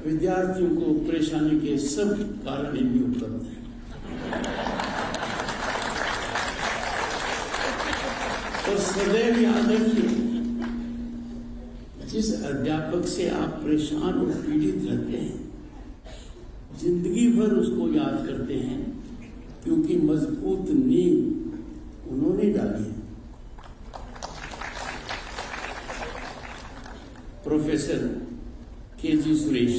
विद्यार्थियों को परेशानी के सब कारण भी उपलब्ध हैं। और सदैव याद रखिए, जिस अध्यापक से आप परेशान और पीड़ित रहते हैं, जिंदगी भर उसको याद करते हैं, क्योंकि मजबूत नींव उन्होंने डाली है। Professor K G. Suresh,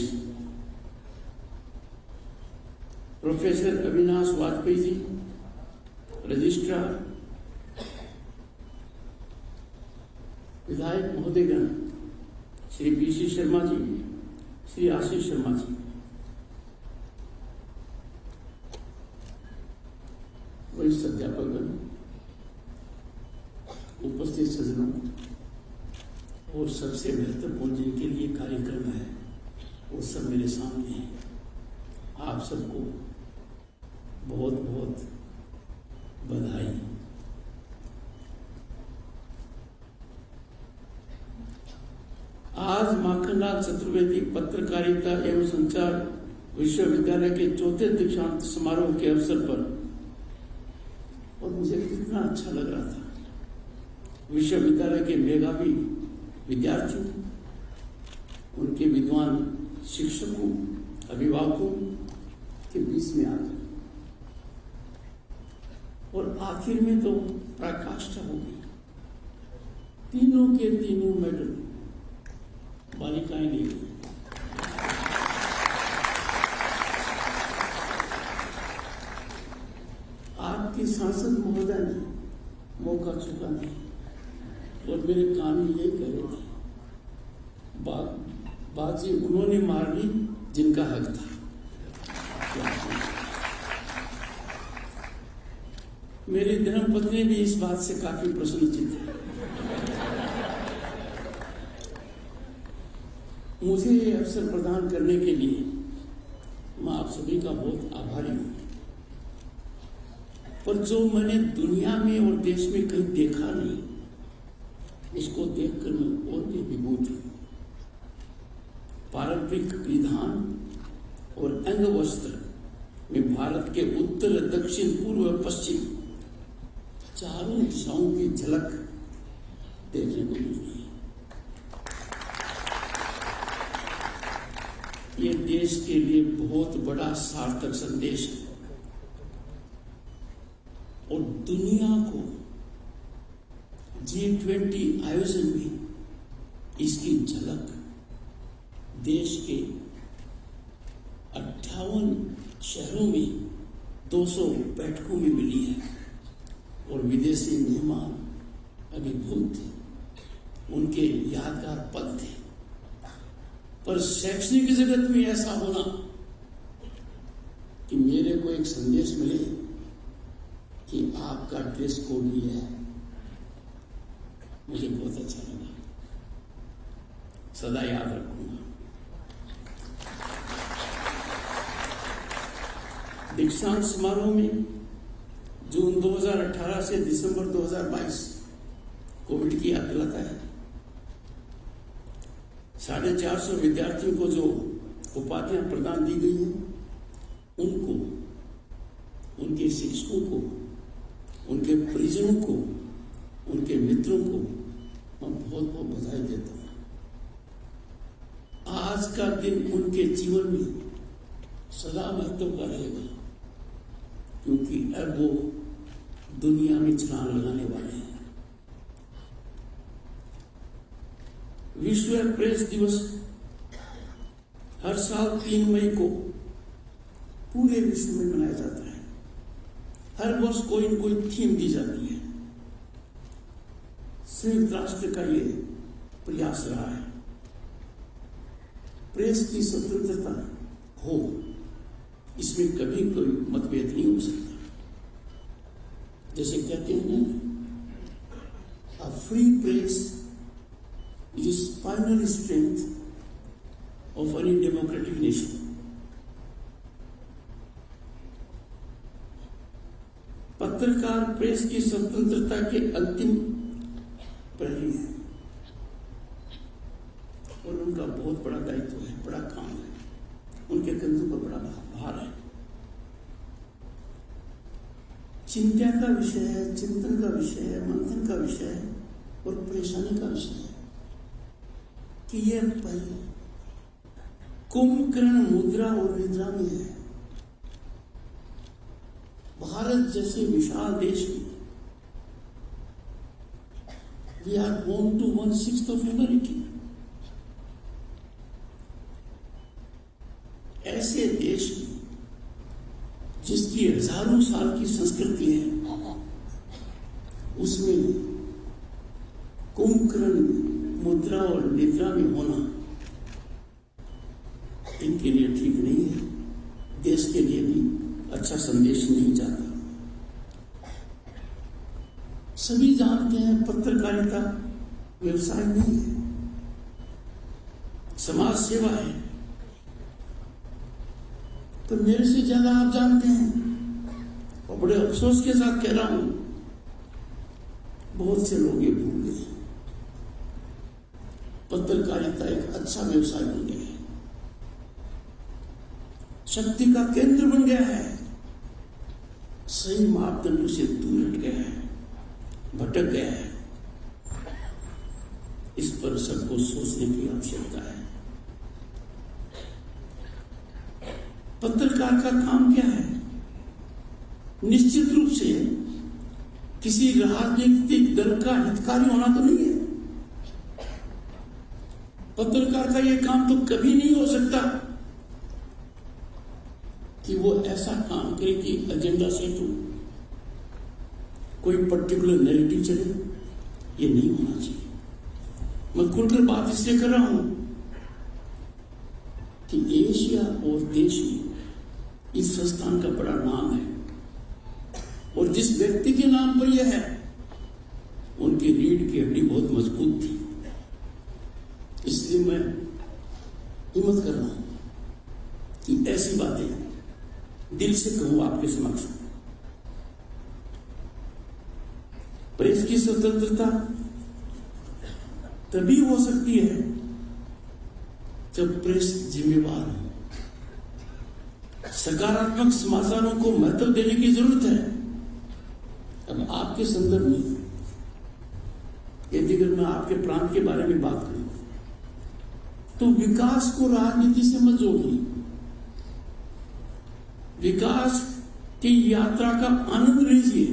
professor Avinash Vajpayee ji, registrar, विधायक महोदयगण, श्री पी.सी. शर्मा जी, श्री आशीष शर्मा जी, वरिष्ठ अध्यापकगण, उपस्थित सज्जनों और सबसे महत्वपूर्ण जिनके लिए कार्यक्रम है, वो सब मेरे सामने हैं। आप सबको बहुत बहुत बधाई। आज माखनलाल चतुर्वेदी पत्रकारिता एवं संचार विश्वविद्यालय के 4थे दीक्षांत समारोह के अवसर पर, और मुझे कितना अच्छा लग रहा था, विश्वविद्यालय के मेधावी विद्यार्थियों, उनके विद्वान शिक्षकों, अभिभावकों के बीच में आकर, और आखिर में तो पराकाष्ठा हो गई। तीनों के तीनों मेडल बालिकाएं ले गई। आपकी सांसद महोदय ने मौका चुका नहीं, और मेरे कान में यही कह रहे थे, बाजी उन्होंने मार ली जिनका हक था। मेरी धर्मपत्नी भी इस बात से काफी प्रसन्नचित है। मुझे ये अवसर प्रदान करने के लिए मैं आप सभी का बहुत आभारी हूं। पर जो मैंने दुनिया में और देश में कहीं देखा नहीं, उसको देखकर मैं और भी विभूत हूं। पारंपरिक परिधान और अंग वस्त्र में भारत के उत्तर, दक्षिण, पूर्व, पश्चिम चारों दिशाओं की झलक देखने को मिल रही है। ये देश के लिए बहुत बड़ा सार्थक संदेश है, और दुनिया को G20 आयोजन में इसकी झलक देश के 58 शहरों में 200 बैठकों में मिली है, और विदेशी मेहमान अभिभूत थे, उनके यादगार पल थे। पर शैक्षणिक जगत में ऐसा होना कि मेरे को एक संदेश मिले कि आपका ड्रेस कोड ये है, मुझे बहुत अच्छा लगा, सदा याद रखूंगा। दीक्षांत समारोह में जून 2018 से दिसंबर 2022 कोविड की अकलता है। 450 विद्यार्थियों को जो उपाधियां प्रदान दी गई हैं, उनको, उनके शिक्षकों को, उनके परिजनों को, उनके मित्रों को मैं बहुत बहुत बधाई देता हूं। आज का दिन उनके जीवन में सदा महत्व का रहेगा, क्योंकि अब वो दुनिया में छलांग लगाने वाले हैं। विश्व प्रेस दिवस हर साल 3 मई को पूरे विश्व में मनाया जाता है। हर वर्ष कोई न कोई थीम दी जाती है। संयुक्त राष्ट्र का ये प्रयास रहा है, प्रेस की स्वतंत्रता हो, इसमें कभी कोई मतभेद नहीं हो सकता। जैसे कहते हैं ना, a free press is spinal strength of any democratic nation. पत्रकार प्रेस की स्वतंत्रता के अंतिम प्रहरी है और उनका बहुत बड़ा दायित्व है, बड़ा काम है, उनके कंधों पर बड़ा भार है। चिंता का विषय है, चिंतन का विषय है, मंथन का विषय है और परेशानी का विषय है कि यह पहले कुंभकर्ण मुद्रा और निद्रा में है। भारत जैसे विशाल देश में we are home to 1/6 of humanity. ऐसे देश में जिसकी हजारों साल की संस्कृति है, उसमें कुंभकर्ण मुद्रा और निद्रा में होना इनके लिए ठीक नहीं है, देश के लिए भी अच्छा संदेश नहीं जाता। सभी जानते हैं पत्रकारिता व्यवसाय नहीं है, समाज सेवा है। तो मेरे से ज्यादा आप जानते हैं और बड़े अफसोस के साथ कह रहा हूं, बहुत से लोग ये भूल गए। पत्रकारिता एक अच्छा व्यवसाय बन गया है, शक्ति का केंद्र बन गया है, सही मापदंडों से दूर हट गया है, भटक गया है। इस पर सबको सोचने की आवश्यकता है। पत्रकार का काम क्या है? निश्चित रूप से किसी राजनीतिक दल का हितकारी होना तो नहीं है। पत्रकार का यह काम तो कभी नहीं हो सकता कि वो ऐसा काम करे कि एजेंडा सेट हो, कोई पर्टिकुलर नैरेटिव चले, ये नहीं होना चाहिए। मैं खुलकर बात इसलिए कर रहा हूं कि एशिया और देश में इस संस्थान का बड़ा नाम है और जिस व्यक्ति के नाम पर यह है, उनकी रीढ़ की हड्डी बहुत मजबूत थी। इसलिए मैं हिम्मत कर रहा हूं कि ऐसी बातें दिल से कहूं आपके समक्ष। प्रेस की स्वतंत्रता तभी हो सकती है जब प्रेस जिम्मेवार हो। सकारात्मक समाचारों को महत्व देने की जरूरत है। अब आपके संदर्भ में यदि अगर मैं आपके प्रांत के बारे में बात करूं तो विकास को राजनीति से मत जोड़िए। विकास की यात्रा का आनंद लीजिए।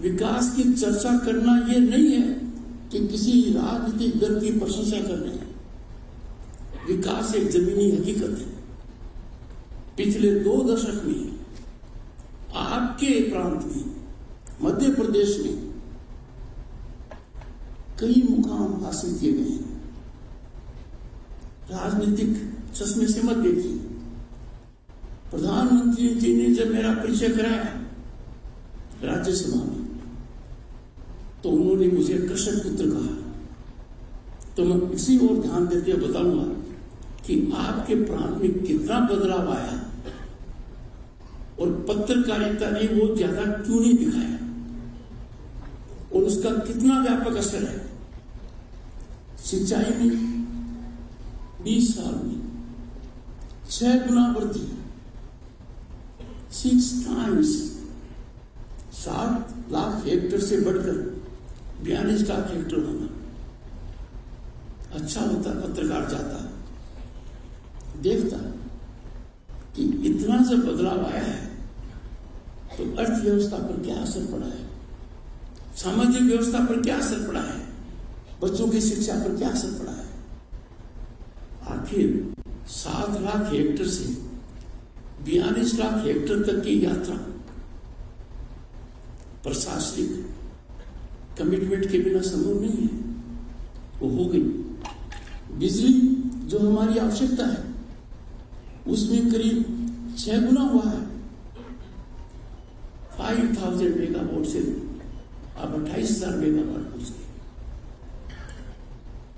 विकास की चर्चा करना यह नहीं है कि किसी राजनीतिक दल की प्रशंसा करना है। विकास एक जमीनी हकीकत है। पिछले 2 दशक में आपके प्रांत में, मध्य प्रदेश में कई मुकाम हासिल किए गए हैं। राजनीतिक चश्मे से मत देखिए। प्रधानमंत्री जी ने जब मेरा परिचय कराया राज्यसभा में, तो उन्होंने मुझे कृषक पुत्र कहा। तो मैं इसी ओर ध्यान देते हुए बताऊंगा कि आपके प्रांत में कितना बदलाव आया और पत्रकारिता ने वो ज्यादा क्यों नहीं दिखाया और उसका कितना व्यापक असर है। सिंचाई में 20 साल में 6 गुना वृद्धि, 6 टाइम्स, 7 लाख हेक्टेयर से बढ़कर 42 लाख हेक्टेयर होना। अच्छा होता पत्रकार जाता, देखता कि इतना जब बदलाव आया है तो अर्थव्यवस्था पर क्या असर पड़ा है, सामाजिक व्यवस्था पर क्या असर पड़ा है, बच्चों की शिक्षा पर क्या असर पड़ा है। आखिर 7 लाख हेक्टेयर से 42 लाख हेक्टेयर तक की यात्रा प्रशासनिक कमिटमेंट के बिना संभव नहीं है। वो हो गई। बिजली जो हमारी आवश्यकता है उसमें करीब 6 गुना हुआ है। 5000 मेगावाट से अब 28,000 मेगावाट पहुंच गए।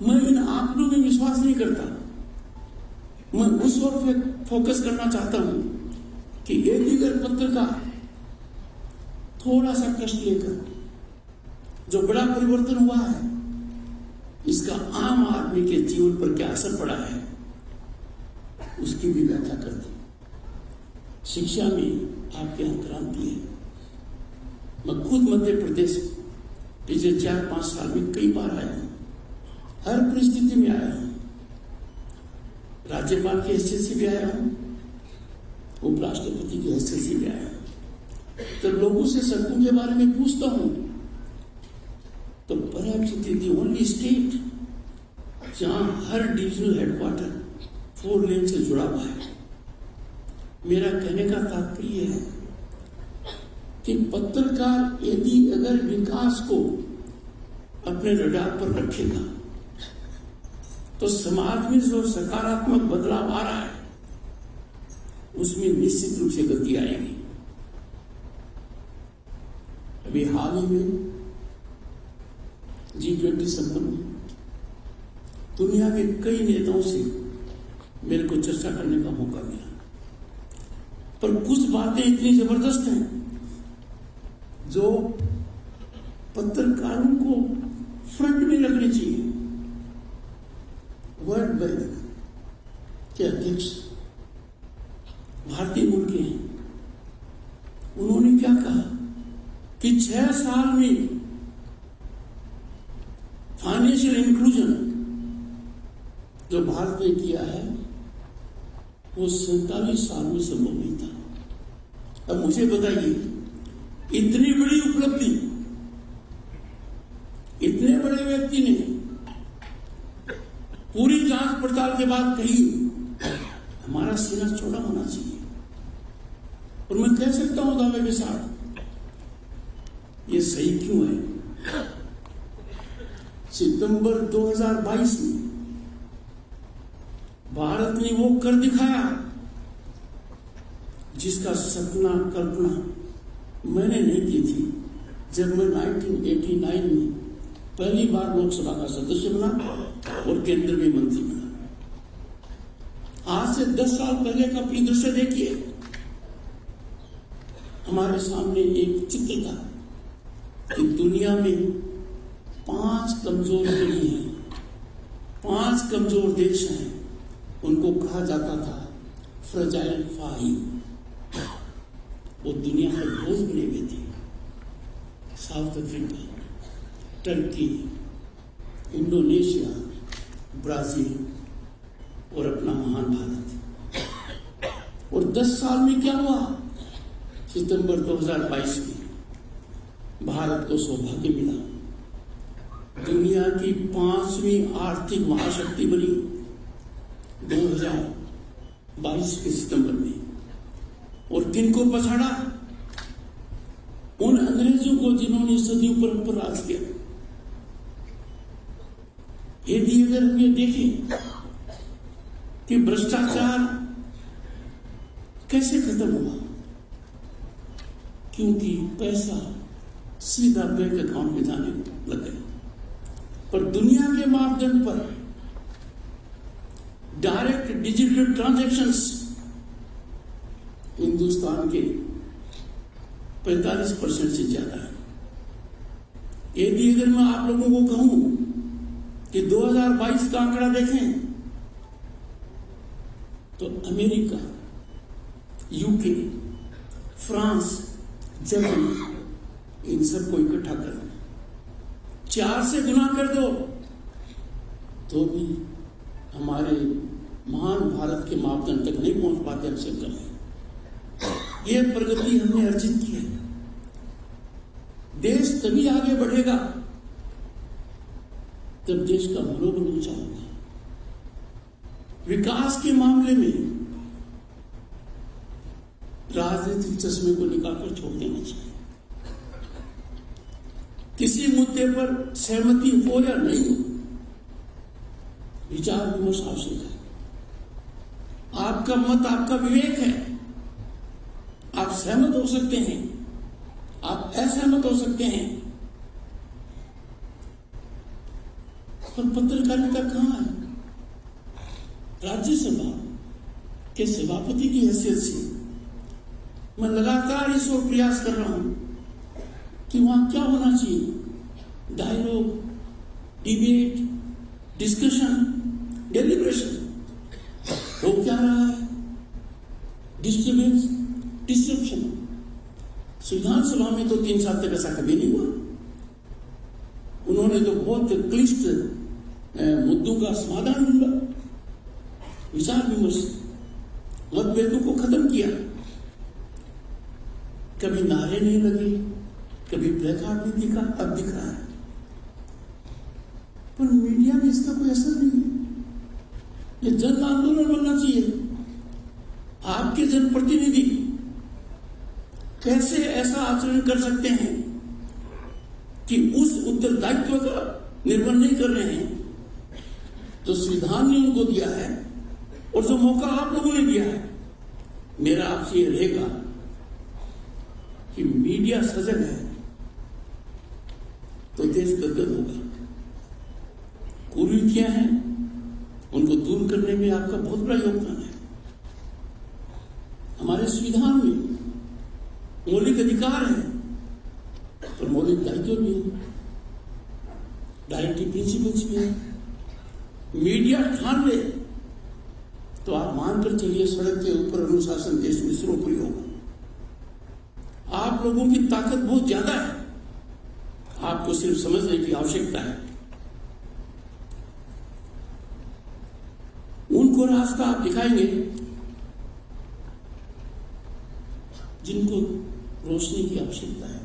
मैं इन आंकड़ों में विश्वास नहीं करता। मैं उस ओर फोकस करना चाहता हूं कि एक दिगर पत्रकार थोड़ा सा कष्ट लेकर जो बड़ा परिवर्तन हुआ है इसका आम आदमी के जीवन पर क्या असर पड़ा है उसकी भी व्याख्या कर दी। शिक्षा में आपके यहाँ क्रांति है। मैं खुद मध्य प्रदेश पिछले 4-5 साल में कई बार आया हूं, हर परिस्थिति में आया हूं। राज्यपाल की हैसियत से भी आया हूं, उपराष्ट्रपति की हैसियत से भी आया हूं। तो लोगों से सड़कों के बारे में पूछता हूं तो perhaps it is the only state जहां हर डिविजनल हेडक्वार्टर 4 लेन से जुड़ा हुआ है। मेरा कहने का तात्पर्य है कि पत्रकार यदि अगर विकास को अपने रडार पर रखेगा तो समाज में जो सकारात्मक बदलाव आ रहा है उसमें निश्चित रूप से गति आएगी। अभी हाल ही में G20 सम्मेलन में दुनिया के कई नेताओं से मेरे को चर्चा करने का मौका मिला, पर कुछ बातें इतनी जबरदस्त हैं जो पत्रकारों को फ्रंट में रखनी चाहिए। वर्ल्ड बैंक के अध्यक्ष भारतीय मूल के हैं। उन्होंने क्या कहा कि 6 साल में फाइनेंशियल इंक्लूजन जो भारत ने किया है वो 47 साल में संभव नहीं था। अब मुझे बताइए, इतनी बड़ी उपलब्धि इतने बड़े व्यक्ति ने पूरी जांच पड़ताल के बाद कही, हमारा सीना चौड़ा होना चाहिए। और मैं कह सकता हूं दावे के साथ, ये सही क्यों है। सितंबर 2022 में भारत ने वो कर दिखाया जिसका सपना कल्पना मैंने नहीं की थी जब मैं 1989 में पहली बार लोकसभा का सदस्य बना और केंद्र में मंत्री बना। आज से 10 साल पहले का परिदृश्य देखिए। हमारे सामने एक चित्र था कि दुनिया में 5 कमजोर देश हैं, 5 कमजोर देश हैं। उनको कहा जाता था फ्रजाइल 5। वो दुनिया पर बोझ बने हुए थे। South Africa, Turkey, Indonesia, Brazil और अपना महान भारत। और 10 साल में क्या हुआ? सितंबर 2022 में भारत को सौभाग्य मिला, दुनिया की 5वीं आर्थिक महाशक्ति बनी 2022 के सितंबर में। और किनको पछाड़ा? उन अंग्रेजों को जिन्होंने सदियों पर राज किया। यदि अगर हम ये देखें कि भ्रष्टाचार कैसे खत्म हुआ, क्योंकि पैसा सीधा बैंक अकाउंट में जाने लग गया। पर दुनिया के मापदंड पर डायरेक्ट डिजिटल ट्रांजैक्शंस हिंदुस्तान के 45% से ज्यादा है। यदि अगर मैं आप लोगों को कहूं कि 2022 का आंकड़ा देखें तो अमेरिका, यूके, फ्रांस, जर्मनी, इन सबको इकट्ठा कर 4 से गुना कर दो तो भी हमारे महान भारत के मापदंड तक नहीं पहुंच पाते हम सब कर। यह प्रगति हमने अर्जित की है। देश तभी आगे बढ़ेगा जब देश का मनोबल ऊंचा होगा। विकास के मामले में राजनीतिक चश्मे को निकालकर छोड़ देना चाहिए। किसी मुद्दे पर सहमति हो या नहीं हो, विचार विमर्श आवश्यक है। आपका मत आपका विवेक है। आप सहमत हो सकते हैं, आप असहमत हो सकते हैं, पर पत्रकारिता कहां है? राज्यसभा के सभापति की हैसियत से मैं लगातार इस ओर प्रयास कर रहा हूं कि वहां क्या होना चाहिए। डायलॉग, डिबेट, डिस्कशन, डेलिब्रेशन हो क्या रहा है? Disturbance, disruption. संविधान सभा में तो 3 साल तक ऐसा कभी नहीं हुआ। उन्होंने तो बहुत क्लिष्ट मुद्दों का समाधान ढूंढा, विचार विमर्श, मतभेदों को खत्म किया। कभी नारे नहीं लगे, कभी प्लेकार्ड नहीं दिखा, अब दिख रहा है। पर मीडिया में इसका कोई असर नहीं है। ये जन आंदोलन बनना चाहिए। आपके जनप्रतिनिधि कैसे ऐसा आचरण कर सकते हैं कि उस उत्तरदायित्व का निर्वहन नहीं कर रहे हैं जो संविधान ने उनको दिया है और जो मौका आप लोगों ने दिया है। मेरा आपसे यह रहेगा कि मीडिया सजग है तो देश गदगद होगा। कुरीतियां हैं, उनको दूर करने में आपका बहुत बड़ा योगदान है। हमारे संविधान में मौलिक अधिकार है पर मौलिक दायित्व भी है, डायरेक्टिव प्रिंसिपल्स भी है। मीडिया ठान ले तो आप मानकर चलिए सड़क के ऊपर अनुशासन देश में सर्वोपरि होगा। आप लोगों की ताकत बहुत ज्यादा है, आपको सिर्फ समझने की आवश्यकता है। उनको रास्ता आप दिखाएंगे जिनको रोशनी की आवश्यकता है।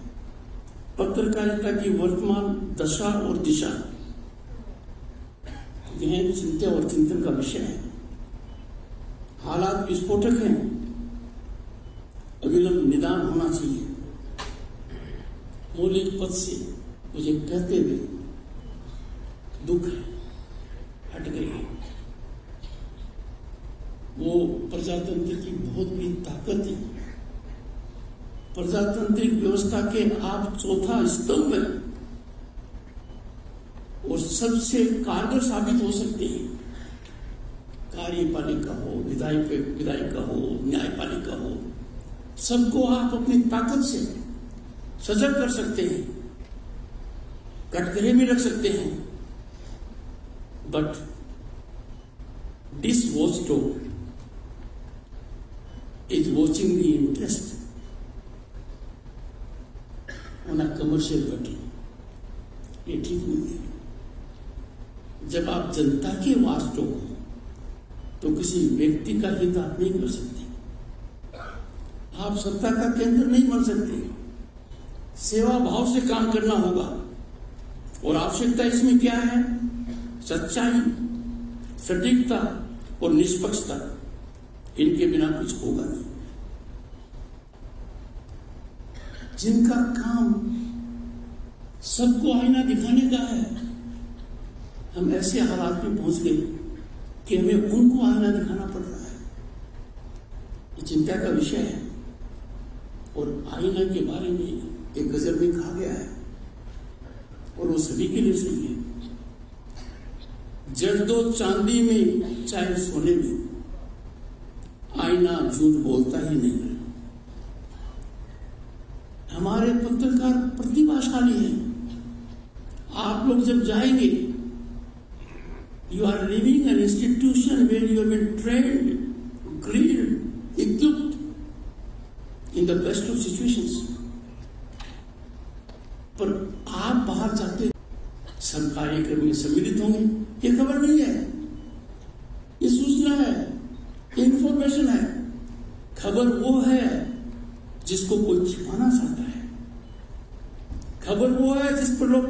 पत्रकारिता की वर्तमान दशा और दिशा गहन चिंता और चिंतन का विषय है। हालात विस्फोटक हैं, अविलंब निदान होना चाहिए। मौलिक पद से मुझे कहते हुए दुख है, हट गई है। वो प्रजातंत्र की बहुत बड़ी ताकत है। प्रजातांत्रिक व्यवस्था के आप चौथा स्तंभ हैं और सबसे कारगर साबित हो सकते हैं। कार्यपालिका हो, विधायिका हो, न्यायपालिका हो, सबको आप अपनी ताकत से सजग कर सकते हैं, कटघरे में रख सकते हैं। But this watchdog is watching the interest on a commercial button. ये ठीक नहीं है। जब आप जनता के वॉचडॉग हो तो किसी व्यक्ति का हित आप नहीं कर सकते, आप सत्ता का केंद्र नहीं बन सकते। सेवा भाव से काम करना होगा और आवश्यकता इसमें क्या है? सच्चाई, सटीकता और निष्पक्षता। इनके बिना कुछ होगा नहीं। जिनका काम सबको आईना दिखाने का है, हम ऐसे हालात में पहुंच गए कि हमें उनको आईना दिखाना पड़ रहा है। ये चिंता का विषय है। और आईना के बारे में एक गजल में कहा गया है और वो सभी के लिए सही है। जर्दो चांदी में चाहे सोने में, आईना झूठ बोलता ही नहीं। हमारे पत्रकार प्रतिभाशाली हैं। आप लोग जब जाएंगे, you are living an institution where you have been trained, grilled, equipped in the best of situations. पर आप बाहर जाते सब कार्यक्रम में सम्मिलित होंगे, ये खबर नहीं है, ये सूचना है, ये इंफॉर्मेशन है। खबर वो है जिसको कोई छिपाना चाहता है, खबर वो है जिस पर लोग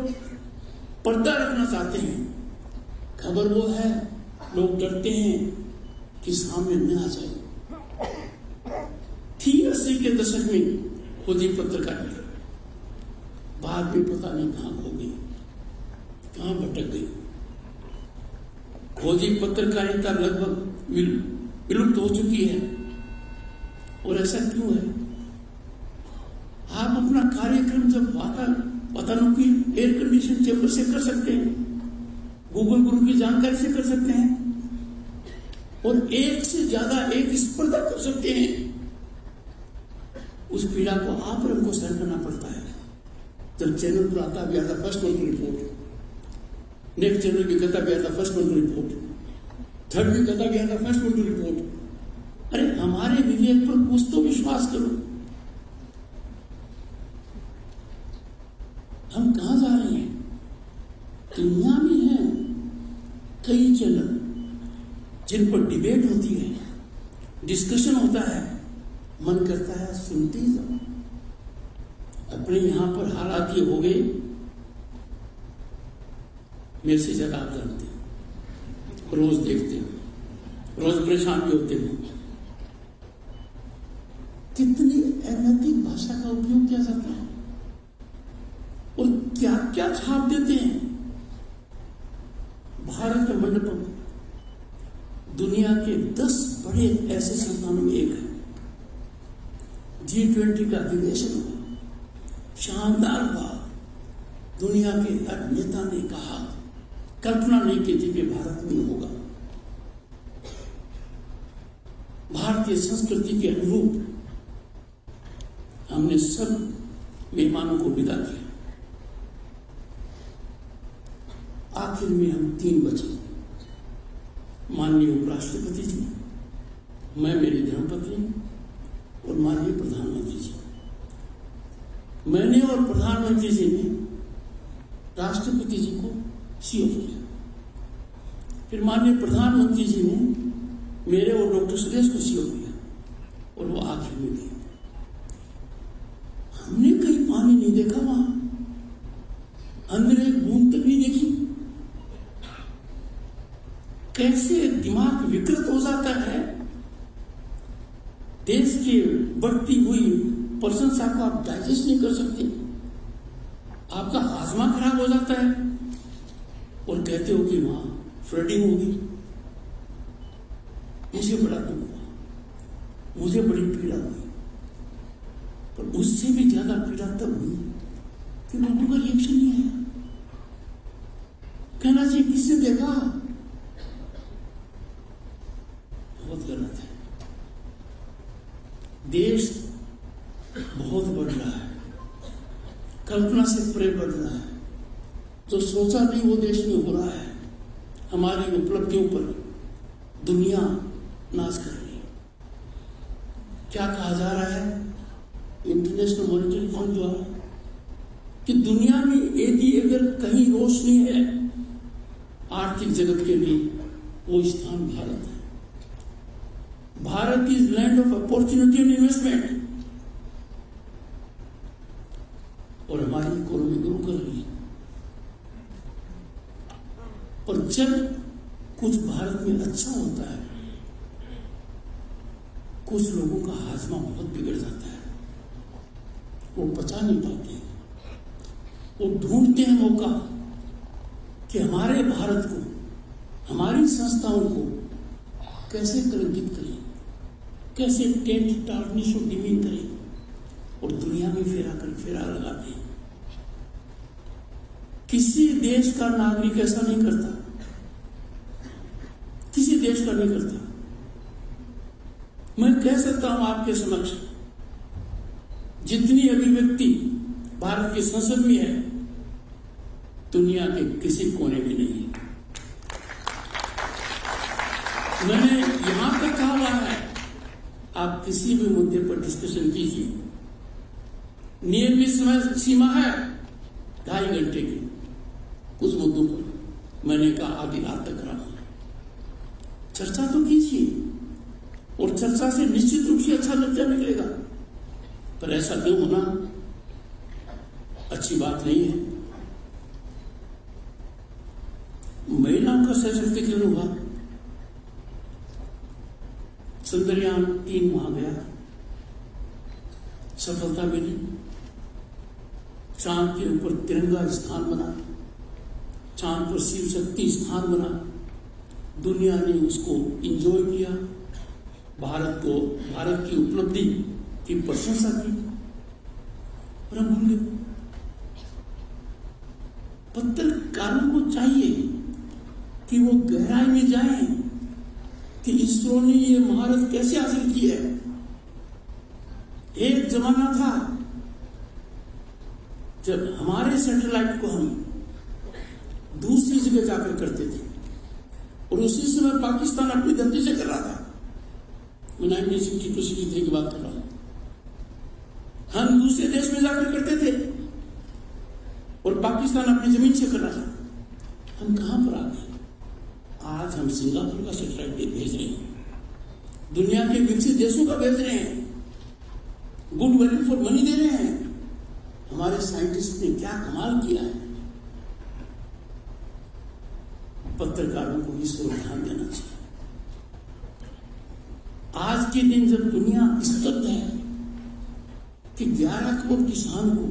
पर्दा रखना चाहते हैं, खबर वो है लोग डरते हैं कि सामने न आ जाए। थी 80 के दशक में खोजी पत्रकारिता, बाद में पता नहीं कहां खो गई, कहां भटक गई। खोजी पत्रकारिता लगभग विलुप्त हो चुकी है। और ऐसा क्यों है? आप अपना कार्यक्रम जब वातानुकूलित एयर कंडीशन चेंबर से कर सकते हैं, गूगल गुरु की जानकारी से कर सकते हैं, और एक से ज्यादा एक स्पर्धा कर सकते हैं, उस पीड़ा को आप और हमको सहन करना पड़ता है। जब चैनल पर आता भी आता first one two report, next channel भी कहता भी आता first one two report, third भी कहता भी आता फर्स्ट वन टू रिपोर्ट। अरे हमारे विवेक पर कुछ तो विश्वास करो। हम कहां जा रहे हैं? दुनिया में है कई चैनल जिन पर डिबेट होती है, डिस्कशन होता है, मन करता है सुनते ही जाओ। अपने यहां पर हालात ये हो गए, मेरे से ज्यादा आप जानते हैं, रोज देखते हैं, रोज परेशान भी होते हैं। कितनी अनैतिक भाषा का उपयोग किया जाता है और क्या क्या छाप देते हैं। भारत मंडपम दुनिया के 10 बड़े ऐसे संस्थानों में एक है। G20 का अधिवेशन हुआ, शानदार हुआ। दुनिया के हर नेता ने कहा, कल्पना नहीं की थी कि भारत में होगा। भारतीय संस्कृति के अनुरूप हमने सब मेहमानों को विदा किया। आखिर में हम 3 बचे, माननीय उपराष्ट्रपति जी, मैं, मेरी धर्मपत्नी और माननीय प्रधानमंत्री जी। मैंने और प्रधानमंत्री जी ने राष्ट्रपति जी को सी ऑफ किया, फिर माननीय प्रधानमंत्री जी ने मेरे और डॉक्टर सुरेश को सी ऑफ किया, और वो आखिर में गए। हमने कहीं पानी नहीं देखा, वहां अंदर एक बूंद तक नहीं देखी। कैसे दिमाग विकृत हो जाता है। देश की बढ़ती हुई प्रशंसा को आप डाइजेस्ट नहीं कर सकते, आपका हाजमा खराब हो जाता है और कहते हो कि वहां फ्लडिंग होगी। मुझे बड़ा दुख हुआ, मुझे बड़ी पीड़ा हुई, पर उससे भी ज्यादा पीड़ा तब हुई कि लोगों का रिएक्शन नहीं आया। कहना चाहिए किसने देखा, बहुत गलत है। देश बहुत बढ़ रहा है, कल्पना से परे बढ़ रहा है। जो सोचा नहीं वो देश में हो रहा है। हमारी उपलब्धियों पर दुनिया नाच कर रही है। क्या कहा जा रहा है, इंटरनेशनल मॉनिटरी फंड द्वारा, कि दुनिया में यदि अगर कहीं रोशनी है आर्थिक जगत के लिए, वो स्थान भारत है। Bharat is land of opportunity and investment, और हमारी इकोनॉमी ग्रो कर रही है। और जब कुछ भारत में अच्छा होता है, कुछ लोगों का हाजमा बहुत बिगड़ जाता है, वो पचा नहीं पाते, वो ढूंढते हैं मौका कि हमारे भारत को, हमारी संस्थाओं को कैसे कलंकित करें, कैसे टेंट टार्निश और डिमीन करें, और दुनिया में फेरा लगाते हैं। किसी देश का नागरिक ऐसा नहीं करता, किसी देश का नहीं करता। मैं कह सकता हूं आपके समक्ष, जितनी अभिव्यक्ति भारत की संसद में है, दुनिया के किसी कोने में नहीं है। मैंने यहां तक कहा हुआ है, आप किसी भी मुद्दे पर डिस्कशन कीजिए, नियमित समय सीमा है 2.5 घंटे की। कुछ मुद्दों पर मैंने कहा आधी रात तक रहा, चर्चा तो कीजिए, और चर्चा से निश्चित रूप से अच्छा नतीजा निकलेगा। पर ऐसा क्यों होना अच्छी बात नहीं है। महिलाओं का सशक्तिकरण हुआ, चंद्रयान 3 वहां गया, सफलता मिली, चांद के ऊपर तिरंगा स्थान बना, चांद पर शिव शक्ति स्थान बना, दुनिया ने उसको एंजॉय किया, भारत की उपलब्धि की प्रशंसा की, और हम भूल गए। पत्रकारों को चाहिए कि वो गहराई में जाएं कि इसरो ने ये महारत कैसे हासिल की है। एक जमाना था जब हमारे सैटेलाइट को हम दूसरी जगह जाकर करते थे, और उसी समय पाकिस्तान अपनी धरती से कर रहा था। मैं 1962-63 की बात कर रहा हूं। हम दूसरे देश में जाकर करते थे और पाकिस्तान अपनी जमीन से कर रहा था। हम कहां पर आ गए? आज हम सिंगापुर का सैटेलाइट भेज रहे हैं, दुनिया के विकसित देशों का भेज रहे हैं, गुड वैल्यू फॉर मनी दे रहे हैं। हमारे साइंटिस्ट ने क्या कमाल किया है। पत्रकारों को इस ओर ध्यान देना चाहिए। आज के दिन जब दुनिया स्तब्ध है कि 11 करोड़ किसान को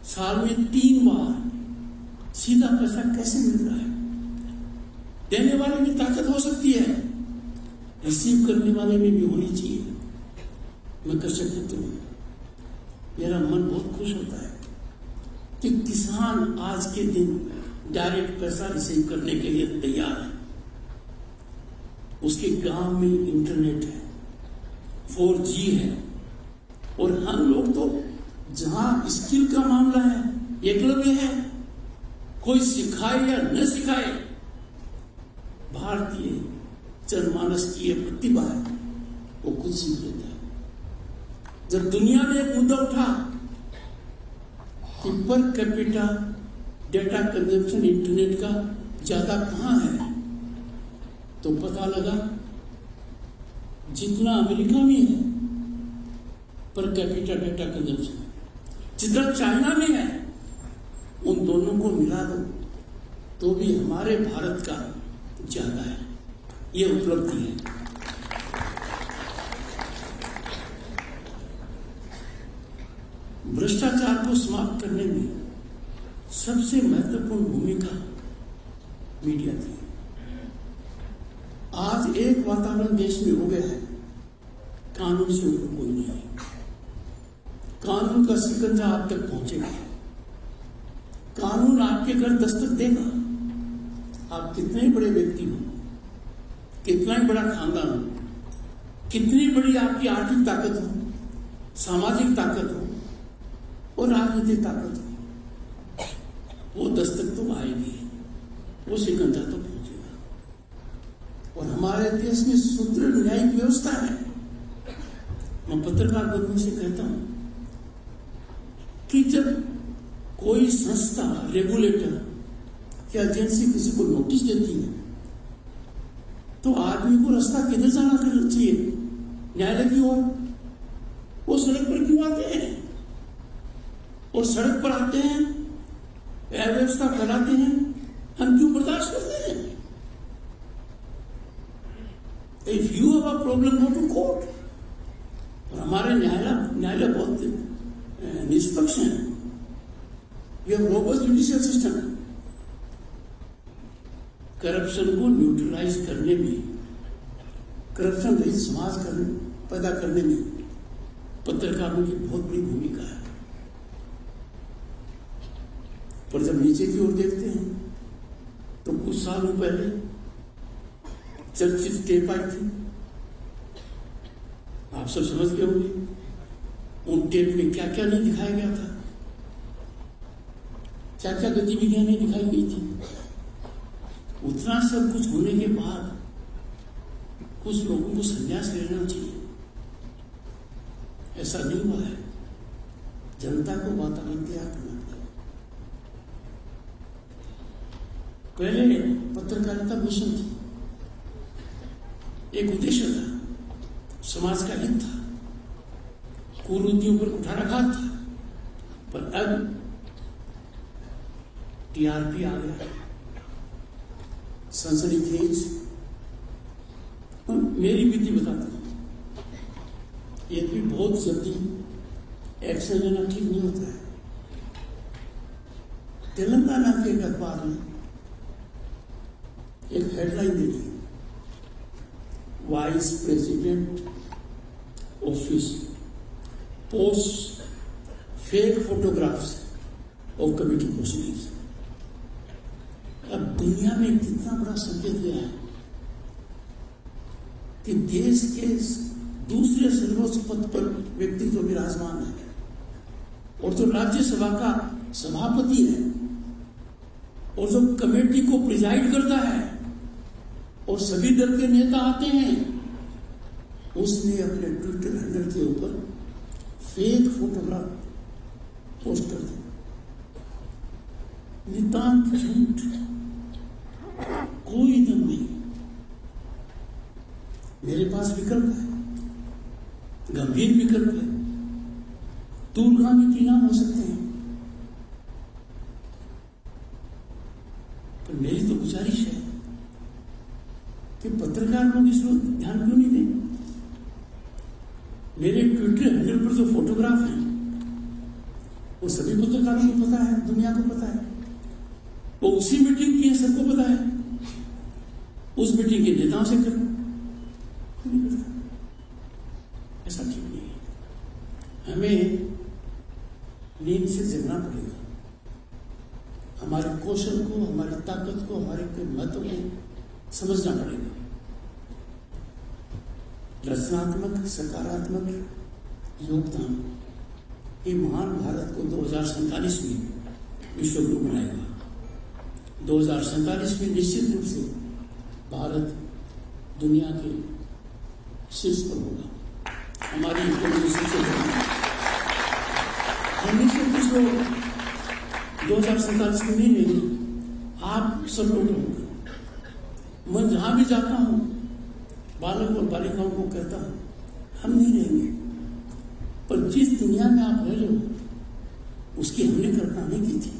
साल में 3 बार सीधा पैसा कैसे मिल रहा है। देने वाले में ताकत हो सकती है, रिसीव करने वाले में भी होनी चाहिए। मैं कर सकता हूं, मेरा मन बहुत खुश होता है कि किसान आज के दिन डायरेक्ट पैसा रिसीव करने के लिए तैयार है। उसके गांव में इंटरनेट है, 4G है, और हम लोग तो जहां स्किल का मामला है एकलव्य है। कोई सिखाए या न सिखाए, भारतीय जनमानस की ये प्रतिभा है, वो खुद सीख लेता है। जब दुनिया में एक मुद्दा उठा कि per capita data consumption internet का ज्यादा कहां है, तो पता लगा जितना अमेरिका में है पर कैपिटा डेटा कंजप्शन, जितना चाइना में है, उन दोनों को मिला दो तो भी हमारे भारत का ज्यादा है। यह उपलब्धि है। भ्रष्टाचार को समाप्त करने में सबसे महत्वपूर्ण भूमिका मीडिया की। आज एक वातावरण देश में हो गया है, कानून से ऊपर कोई नहीं है। कानून का शिकंजा आप तक पहुंचेगा, कानून आपके घर दस्तक देगा। आप कितने बड़े व्यक्ति हो, कितना ही बड़ा खानदान हो, कितनी बड़ी आपकी आर्थिक ताकत हो, सामाजिक ताकत हो और राजनीतिक ताकत हो, वो दस्तक तो आएगी, वो शिकंजा तो पहुंचेगा। और हमारे देश में सुदृढ़ न्यायिक व्यवस्था है। मैं पत्रकार बंधुओं से कहता हूं कि जब कोई संस्था, रेगुलेटर या एजेंसी किसी को नोटिस देती है तो आदमी को रास्ता किधर जाना चाहिए? न्यायालय की ओर। वो सड़क पर क्यों आते हैं? और सड़क पर आते हैं, अव्यवस्था फैलाते हैं, हम क्यों बर्दाश्त करते हैं? If you have a problem, go to court. और हमारे न्यायालय बहुत निष्पक्ष हैं। We have robust judicial system. Corruption को न्यूट्रलाइज करने में, करप्शन रहित समाज पैदा करने में पत्रकारों की बहुत बड़ी भूमिका है। पर जब नीचे की ओर देखते हैं तो कुछ सालों पहले चर्चित टेप आई थी, आप सब समझ गए होंगे। उन टेप में क्या क्या नहीं दिखाया गया था, क्या क्या गतिविधियां नहीं दिखाई गई थी। उतना सब कुछ होने के बाद कुछ लोगों को संन्यास लेना चाहिए। ऐसा नहीं हुआ है। जनता को वातावरण तैयार करना चाहिए। पहले पत्रकारिता मिशन थी, एक उद्देश्य था, समाज का हित था, कुरीतियों पर कुठाराघात था। पर अब टीआरपी आ गया, सनसनीखेज। मेरी विधि बताता हूं, ये भी बहुत जल्दी एक्शन लेना ठीक नहीं होता है। तेलंगाना के एक अखबार में एक headline they the, vice president office post fake photographs of committee proceedings. अब दुनिया में कितना बड़ा संकेत गया है कि देश के दूसरे सर्वोच्च पद पर व्यक्ति जो विराजमान है और जो राज्यसभा का सभापति है और जो कमेटी को प्रिजाइड करता है और सभी दल के नेता आते हैं, उसने अपने ट्विटर हैंडल के ऊपर फेक फोटोग्राफ पोस्ट कर दिया। नितांत झूठ, कोई दम नहीं। मेरे पास विकल्प है, गंभीर विकल्प है, दूरगामी परिणाम हो सकते हैं। पर मेरी तो गुजारिश है कि पत्रकार लोग इस पर ध्यान क्यों नहीं दें। मेरे ट्विटर हैंडल पर जो फोटोग्राफ हैं वो सभी पत्रकारों को पता है, दुनिया को पता है। वो उसी मीटिंग की है, सबको पता है। उस मीटिंग के नेताओं से करो, नहीं करता। ऐसा ठीक नहीं है। हमें नींद से जगना पड़ेगा। हमारे कौशल को, हमारी ताकत को, हमारे महत्व को समझना पड़ेगा। रचनात्मक सकारात्मक योगदान ये महान भारत को 2047 में विश्व गुरु बनाएगा। 2047 में निश्चित रूप से भारत दुनिया के शीर्ष पर होगा। हमारी इकोनॉमी सबसे बड़ी। हम से कुछ लोग 2047 में नहीं रहेंगे, आप सब लोग रहेंगे। मैं जहां भी जाता हूं बालक और बालिकाओं को कहता हूं, हम नहीं रहेंगे, पर जिस दुनिया में आप रह रहे हो उसकी हमने कल्पना नहीं की थी।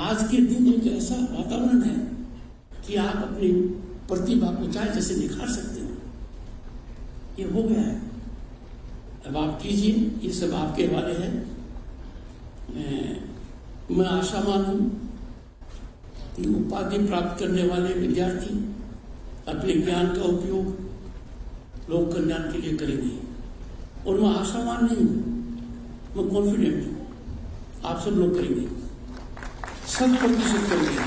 आज के दिन एक ऐसा वातावरण है कि आप अपनी प्रतिभा को चाहे जैसे निखार सकते हो। ये हो गया है। अब आप कीजिए, ये सब आपके हवाले है। मैं आशावान हूं कि उपाधि प्राप्त करने वाले विद्यार्थी अपने ज्ञान का उपयोग लोक कल्याण के लिए करेंगे। और मैं आशावान नहीं हूं, मैं कॉन्फिडेंट हूं आप सब लोग करेंगे, 100% करेंगे।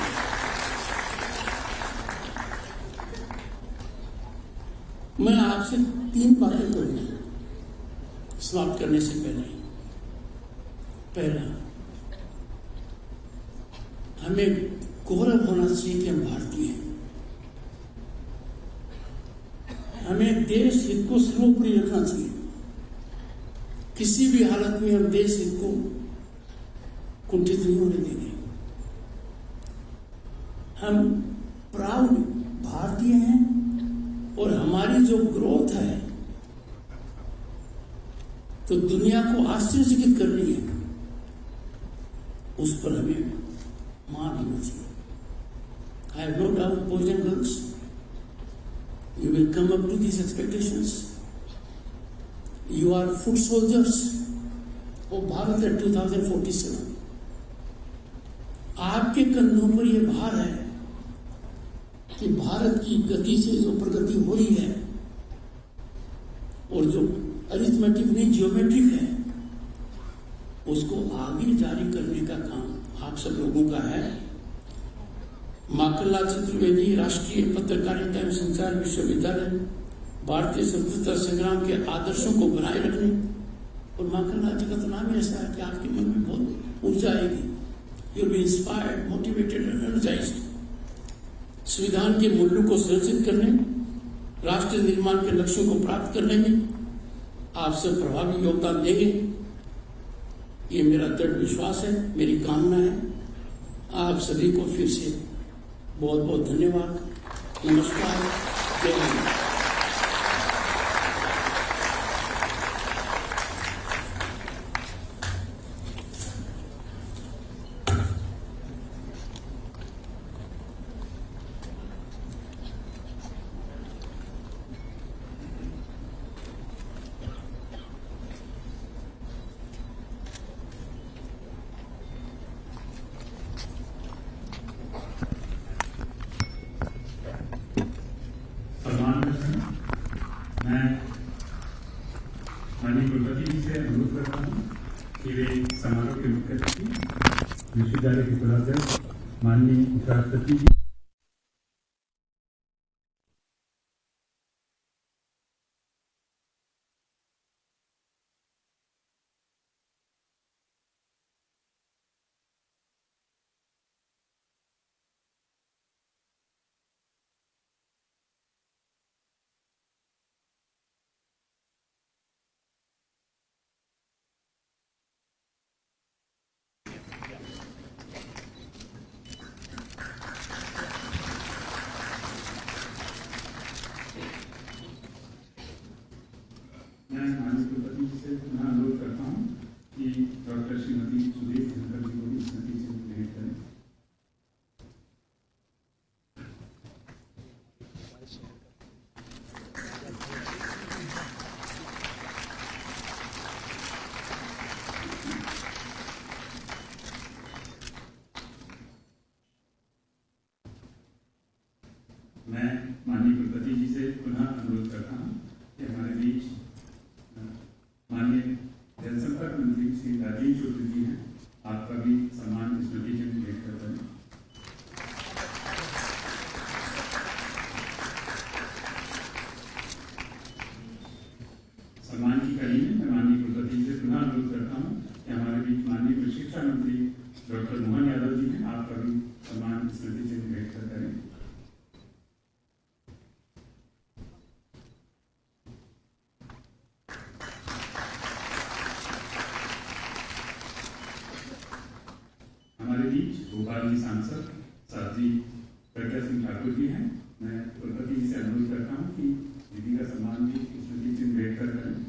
मैं आपसे 3 बातें करूंगा समाप्त करने से पहले। पहला, हमें गौरव होना चाहिए कि हम भारतीय हैं। हमें देश हित को सर्वोपरि रखना चाहिए। किसी भी हालत में हम देश हित को कुंठित नहीं होने देंगे। हम प्राउड भारतीय हैं और हमारी जो ग्रोथ है तो दुनिया को आश्चर्यचकित कर रही है, उस पर हमें मान होना चाहिए। I have no doubt, boys and girls, you will come up to these expectations. You are foot soldiers of Bharat at 2047. आपके कंधों पर यह भार है कि भारत की गति से जो प्रगति हो रही है और जो अरिथमेटिक नहीं जियोमेट्रिक है, उसको आगे जारी करने का काम आप सब लोगों का है। माखनलाल चतुर्वेदी राष्ट्रीय पत्रकारिता एवं संचार विश्वविद्यालय भारतीय स्वतंत्रता संग्राम के आदर्शों को बनाए रखने और माँ का जगत नाम ही ऐसा है कि आपके मन में बहुत ऊर्जा आएगी, you will be inspired, motivated and energised. संविधान के मूल्यों को सुरक्षित करने, राष्ट्र निर्माण के लक्ष्यों को प्राप्त करने में आप सब प्रभावी योगदान देंगे, ये मेरा दृढ़ विश्वास है, मेरी कामना है। आप सभी को फिर से बहुत बहुत धन्यवाद। नमस्कार, जय हिंद। मैं माननीय कुलपति जी से अनुरोध करता हूँ कि वे समारोह के मुख्य अतिथि विश्वविद्यालय के कुलाध्यक्ष माननीय उपराष्ट्रपति जी मैं माननीय कुलपति जी से पुनः अनुरोध करता हूँ कि डॉक्टर श्रीमती सुदेश धनखड़ जी को भी स्मृति चिन्ह भेंट करें। मैं माननीय कुलपति जी से पुनः अनुरोध करता हूँ कि हमारे बीच माननीय जनसंपर्क मंत्री श्री राजीव चौधरी जी हैं, आपका भी सम्मान स्मृति चिन्ह भेंट कर रहे हैं। सम्मान की कड़ी में मैं माननीय कुलपति जी से पुनः अनुरोध करता हूँ कि हमारे बीच माननीय शिक्षा मंत्री डॉक्टर मोहन यादव जी हैं, आपका भी सम्मान स्मृति चिन्ह भेंट कर करें। हमारे बीच भोपाल की सांसद साध्वी प्रज्ञा सिंह ठाकुर जी हैं। मैं कुलपति जी से अनुरोध करता हूँ कि दीदी का सम्मान भी स्मृति चिन्ह भेंट कर करें।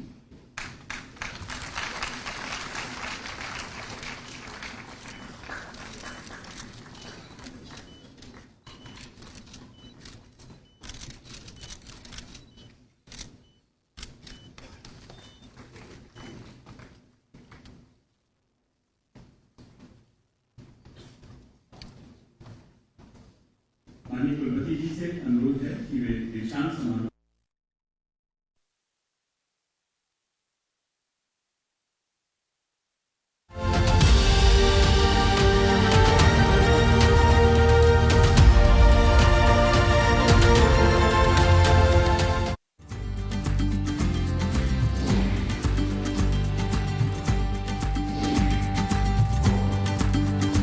माननीय कुलपति जी से अनुरोध है कि वे दीक्षांत समारोह